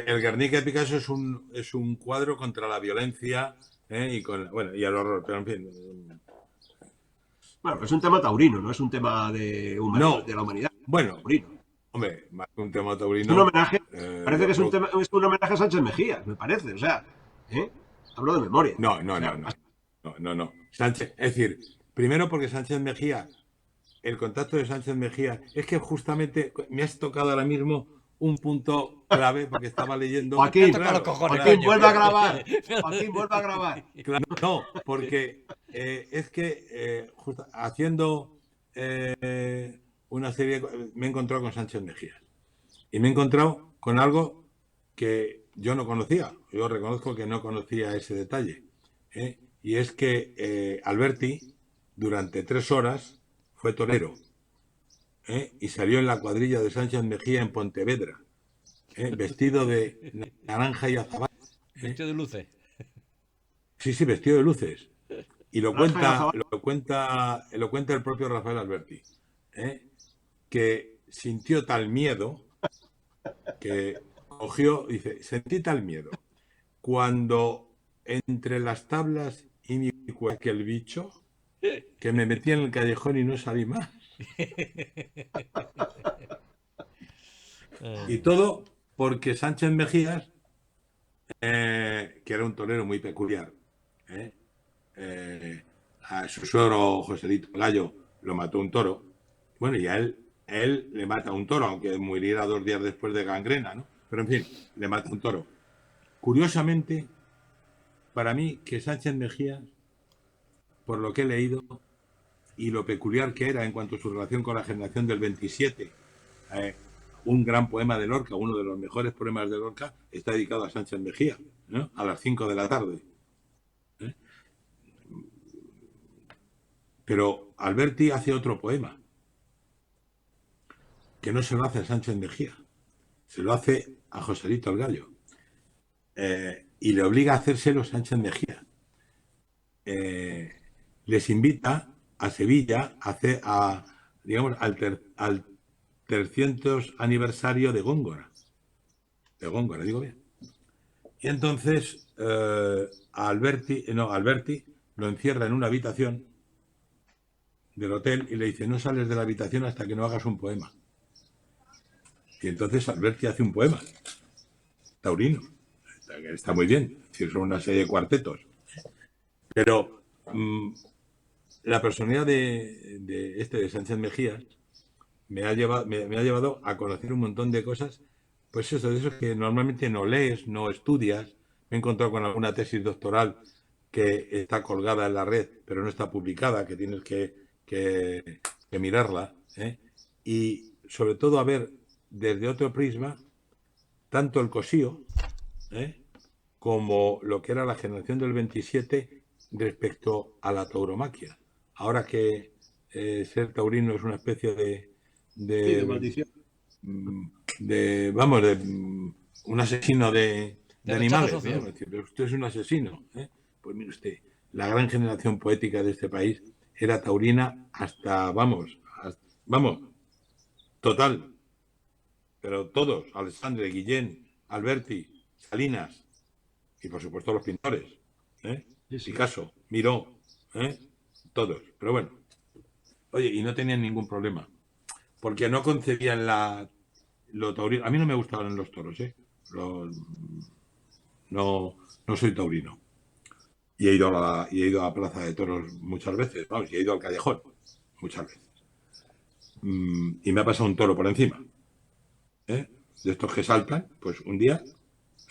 el Guernica de Picasso es un cuadro contra la violencia bueno, y el horror, pero en fin. Bueno, es un tema taurino, no es un tema No, de la humanidad. bueno, Taurino. hombre, más que un tema Es un taurino, homenaje, parece que es yo, es un homenaje a Sánchez Mejías, me parece. O sea, hablo de memoria. no, no, O sea, no, no, no, no, no. Sánchez, es decir, primero porque Sánchez Mejía, el contacto de Sánchez Mejía, es que justamente me has tocado ahora mismo un punto clave porque estaba leyendo. Me ha Joaquín, tocado los Claro, cojones, Joaquín, coño. vuelve a grabar. Joaquín, vuelve a grabar. claro, no, porque es que haciendo una serie, me he encontrado con Sánchez Mejía y me he encontrado con algo que yo no conocía. Yo reconozco que no conocía ese detalle. Y es que Alberti, durante 3 horas, fue torero. Y salió en la cuadrilla de Sánchez Mejía en Pontevedra, vestido de naranja y azafrán. Vestido de luces. Sí, sí, vestido de luces. Y Naranja y azafrán. lo cuenta el propio Rafael Alberti, que sintió tal miedo que cogió, dice, sentí tal miedo cuando entre las tablas y mi aquel bicho que me metí en el callejón y no salí más. Y todo porque Sánchez Mejías, que era un torero muy peculiar, a su suegro Joselito Gallo lo mató un toro. Bueno, y a él le mata un toro, aunque muriera 2 días después de gangrena, ¿no? Pero en fin, le mata un toro. Curiosamente, para mí, que Sánchez Mejías, por lo que he leído y lo peculiar que era en cuanto a su relación con la generación del 27, un gran poema de Lorca, uno de los mejores poemas de Lorca, está dedicado a Sánchez Mejía, ¿no? A las 5 de la tarde. Pero Alberti hace otro poema, que no se lo hace a Sánchez Mejía, se lo hace a Joselito el Gallo. Y le obliga a hacérselo Sánchez Mejía. Les invita a Sevilla digamos, al 300 aniversario de Góngora. De Góngora, digo bien. Y entonces Alberti lo encierra en una habitación del hotel y le dice, no sales de la habitación hasta que no hagas un poema. Y entonces Alberti hace un poema taurino. Está muy bien, es decir, son una serie de cuartetos. Pero la personalidad de Sánchez Mejías me ha llevado a conocer un montón de cosas, pues eso, de esos que normalmente no lees, no estudias. Me he encontrado con alguna tesis doctoral que está colgada en la red, pero no está publicada, que tienes que mirarla, y sobre todo a ver desde otro prisma tanto el Cosío como lo que era la generación del 27 respecto a la tauromaquia. Ahora que ser taurino es una especie de maldición. Vamos, un asesino de animales, ¿no? social. Es decir, usted es un asesino. Pues mire usted, la gran generación poética de este país era taurina hasta, vamos, total. pero todos, Alexandre, Guillén, Alberti, Salinas y por supuesto los pintores, ¿eh? Sí, sí. Picasso, Miró, ¿eh? Todos. Pero bueno, oye, y no tenían ningún problema, porque no concebían lo taurino. A mí no me gustaban los toros, ¿eh? No, no soy taurino. Y he ido a la Plaza de Toros muchas veces, vamos, y he ido al Callejón muchas veces. Y me ha pasado un toro por encima, ¿eh? De estos que saltan, pues un día,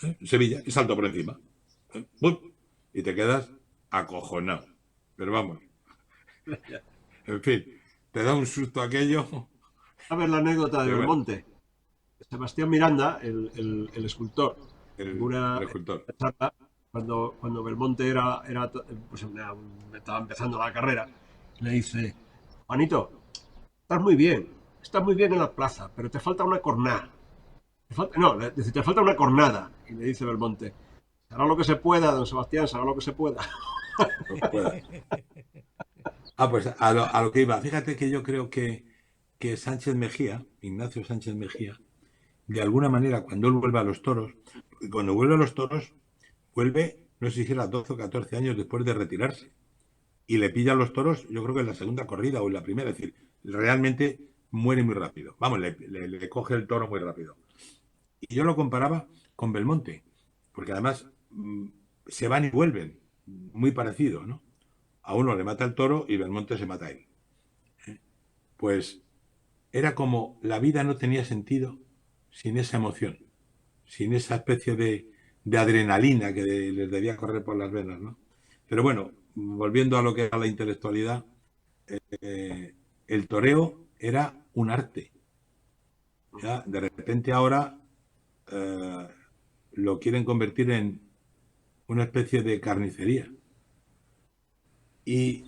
en Sevilla, y salto por encima, ¿eh? ¡Bum! Y te quedas acojonado. Pero vamos, en fin, te da un susto aquello. A ver la anécdota de Pero bueno, Belmonte. Sebastián Miranda, el escultor, en el una escultor. charla, cuando Belmonte pues estaba empezando la carrera, le dice: Juanito, estás muy bien en la plaza, pero te falta una cornada. Te falta una cornada. Y le dice Belmonte: se hará lo que se pueda, don Sebastián, se hará lo que se pueda. Pues pueda. Pues a lo que iba. Fíjate que yo creo que Sánchez Mejía, Ignacio Sánchez Mejía, de alguna manera, cuando él vuelve a los toros, vuelve, no sé si era 12 o 14 años después de retirarse. Y le pilla a los toros, yo creo que en la segunda corrida o en la primera. Es decir, realmente muere muy rápido. Vamos, le coge el toro muy rápido. Y yo lo comparaba con Belmonte, porque además se van y vuelven, muy parecido, ¿no? A uno le mata el toro y Belmonte se mata a él. Pues era como la vida no tenía sentido sin esa emoción, sin esa especie de adrenalina que les debía correr por las venas, ¿no? Pero bueno, volviendo a lo que era la intelectualidad, el toreo era un arte. ¿Ya? De repente ahora lo quieren convertir en una especie de carnicería. Y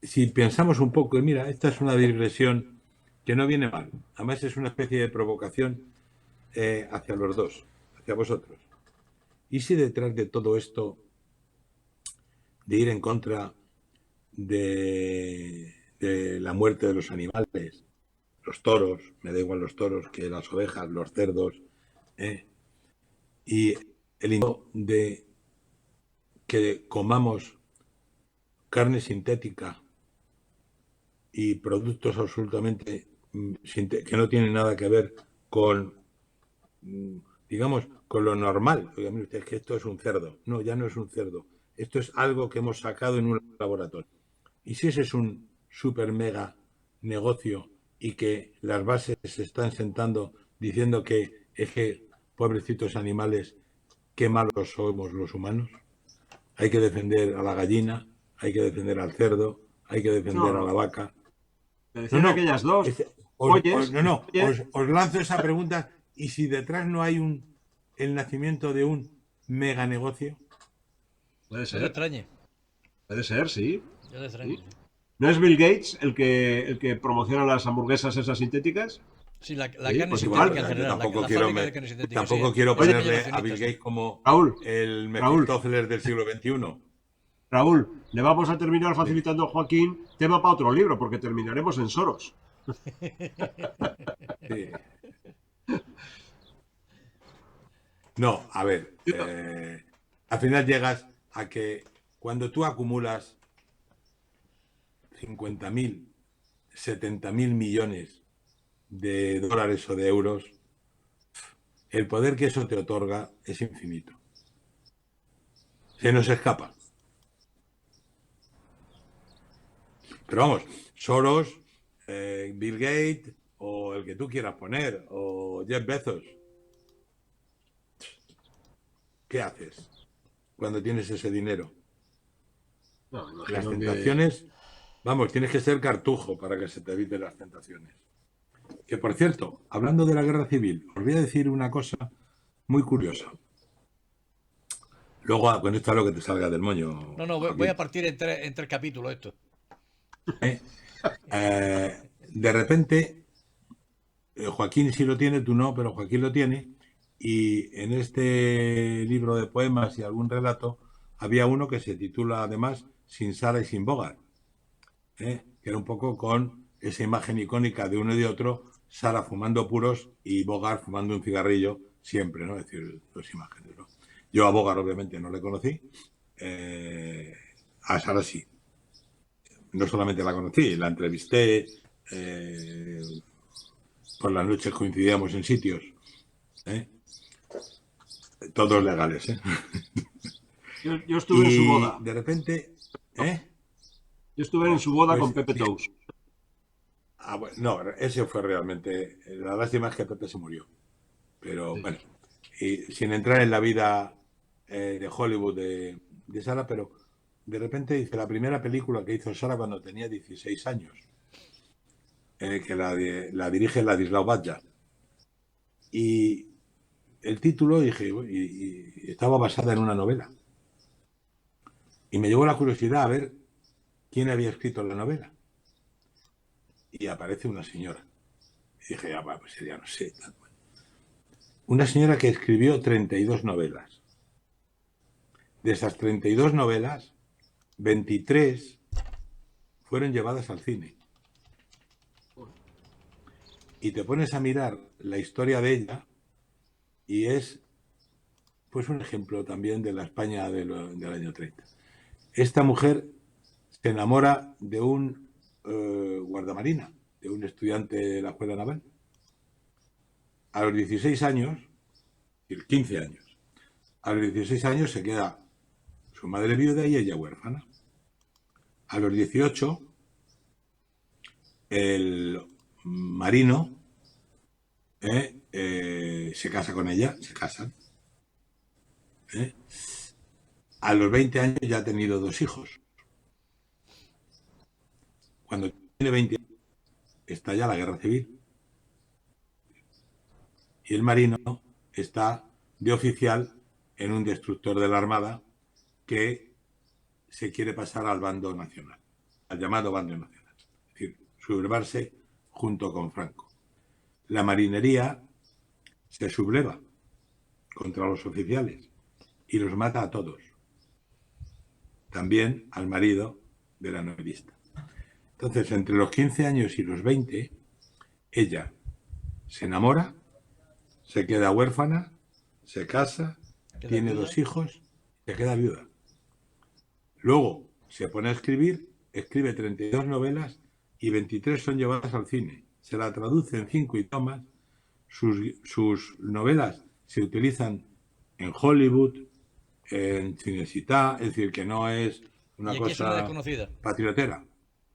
si pensamos un poco, y mira, esta es una digresión que no viene mal, además es una especie de provocación hacia los dos, hacia vosotros. ¿Y si detrás de todo esto, de ir en contra de la muerte de los animales, los toros, me da igual los toros que las ovejas, los cerdos, y el intento de que comamos carne sintética y productos absolutamente que no tienen nada que ver con, digamos, con lo normal? Oiga, mire usted, es que esto es un cerdo. No, ya no es un cerdo. Esto es algo que hemos sacado en un laboratorio. ¿Y si ese es un super mega negocio y que las bases se están sentando diciendo que es que, pobrecitos animales, qué malos somos los humanos? Hay que defender a la gallina, hay que defender al cerdo, hay que defender a la vaca. Me decían aquellas dos. Os lanzo esa pregunta. ¿Y si detrás no hay el nacimiento de un mega negocio? Puede No te ser. extrañe. Puede ser, sí. No te extrañe. ¿Sí? ¿No es Bill Gates el que promociona las hamburguesas esas sintéticas? Sí, la Sí, carne pues sintética igual, en yo general. tampoco La quiero, fábrica de carne sintética. tampoco Sí, quiero es ponerle a accionista, Bill sí. Gates como Raúl, el Raúl. Mefistófeles del siglo XXI. Raúl, le vamos a terminar facilitando a Joaquín tema para otro libro, porque terminaremos en Soros. Sí. No, a ver, al final llegas a que cuando tú acumulas 50.000, 70.000 millones de dólares o de euros, el poder que eso te otorga es infinito. Se nos escapa. Pero vamos, Soros, Bill Gates o el que tú quieras poner, o Jeff Bezos, ¿qué haces cuando tienes ese dinero? No, Las imagino que... tentaciones, vamos, tienes que ser cartujo para que se te eviten las tentaciones. Que por cierto, hablando de la guerra civil, os voy a decir una cosa muy curiosa. Luego, con esto es lo que te salga del moño. No, voy Joaquín. a partir en tres capítulos esto. De repente, Joaquín sí lo tiene, tú no, pero Joaquín lo tiene. Y en este libro de poemas y algún relato, había uno que se titula además Sin Sara y sin Bogart, que era un poco con esa imagen icónica de uno y de otro Sara fumando puros y Bogart fumando un cigarrillo siempre, ¿no? Es decir, dos imágenes, ¿no? Yo a Bogart obviamente no le conocí, a Sara sí. No solamente la conocí, la entrevisté, por las noches coincidíamos en sitios, ¿eh? Todos legales, ¿eh? Yo estuve en su Y boda. de repente, ¿eh? Yo estuve en su boda Pues, con Pepe Tous. bueno, no, ese fue realmente. La lástima es que Pepe se murió. Pero Sí. bueno, y sin entrar en la vida de Hollywood de Sara, pero de repente hice la primera película que hizo Sara cuando tenía 16 años, que la dirige Ladislau Batlla. Y el título, dije, y estaba basada en una novela. Y me llevó la curiosidad a ver quién había escrito la novela. Y aparece una señora. Y dije, ya, pues ya no sé. Una señora que escribió 32 novelas. De esas 32 novelas, 23 fueron llevadas al cine. Y te pones a mirar la historia de ella y es pues un ejemplo también de la España del año 30. Esta mujer se enamora de un guardamarina, de un estudiante de la escuela naval. A los 16 años, 15 años, a los 16 años se queda su madre viuda y ella huérfana. A los 18, el marino se casa con ella, se casan. A los 20 años ya ha tenido 2 hijos. Cuando tiene 20 años, estalla la guerra civil. Y el marino está de oficial en un destructor de la Armada que se quiere pasar al bando nacional, al llamado bando nacional. Es decir, sublevarse junto con Franco. La marinería se subleva contra los oficiales y los mata a todos. También al marido de la novelista. Entonces, entre los 15 años y los 20, ella se enamora, se queda huérfana, se casa, tiene viuda. 2 hijos, se queda viuda. Luego se pone a escribir, escribe 32 novelas y 23 son llevadas al cine. Se la traduce en 5 idiomas. Sus novelas se utilizan en Hollywood, en Cinecittà, es decir, que no es una Y aquí es una cosa desconocida. patriotera.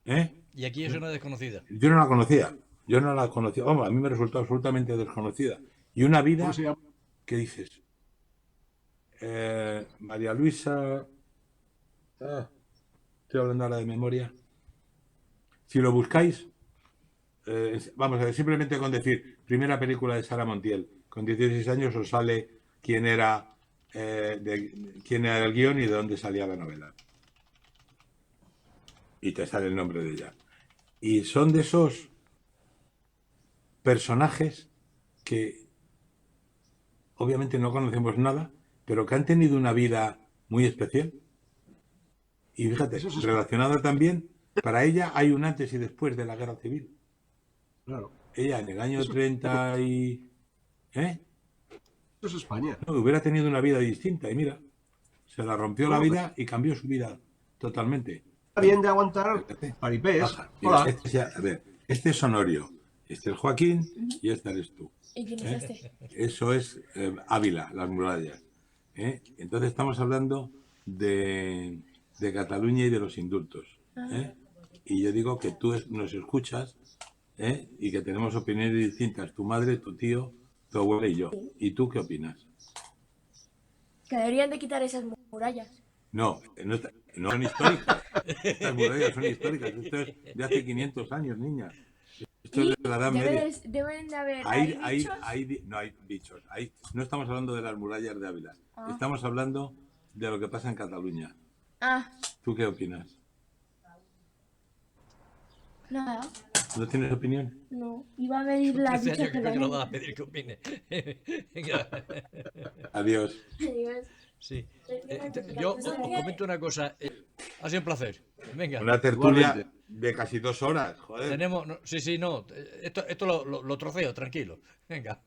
¿Eh? Y aquí es una desconocida. Yo no la conocía. Yo no la conocía. Vamos, a mí me resultó absolutamente desconocida. Y una vida ¿Cómo se llama? que dices, María Luisa, estoy hablando ahora de memoria. Si lo buscáis, vamos a ver, simplemente con decir primera película de Sara Montiel, con 16 años os sale quién era el guión y de dónde salía la novela. Y te sale el nombre de ella. Y son de esos personajes que obviamente no conocemos nada, pero que han tenido una vida muy especial. Y fíjate, relacionada también, para ella hay un antes y después de la guerra civil. Claro. Ella en el año 30 y... Eso es España. No, hubiera tenido una vida distinta y mira, se la rompió la vida y cambió su vida totalmente. Está bien de aguantar paripés. Baja. Hola. A ver, este es Honorio, este es Joaquín y este eres tú. ¿Y quién es este? Eso es Ávila, las murallas. Entonces estamos hablando de Cataluña y de los indultos. Y yo digo que tú nos escuchas y que tenemos opiniones distintas, tu madre, tu tío, tu abuela y yo. ¿Y tú qué opinas? Que deberían de quitar esas murallas. No son históricas. Estas murallas son históricas. Esto es de hace 500 años, niña. Esto es de la Edad Media. Deben de haber... No hay bichos. No estamos hablando de las murallas de Ávila. Ah. Estamos hablando de lo que pasa en Cataluña. Ah, ¿Tú qué opinas? nada. ¿No tienes opinión? No. Iba a medir las 13 años dichas que de la coño lo gente. vas a pedir que opine. Venga. Adiós. Adiós. Sí. Yo os comento una cosa. Ha sido un placer. Venga. Una tertulia Igualmente. de casi 2 horas, joder. Tenemos. Sí, no. Esto lo troceo, tranquilo. Venga.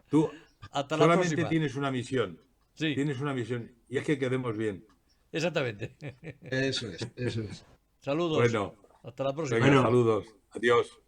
Tú Hasta la solamente próxima. tienes una misión. Sí, Tienes una misión. Y es que quedemos bien. exactamente. Eso es, eso es. Saludos. Bueno, Hasta la próxima. venga, Bueno. saludos. Adiós.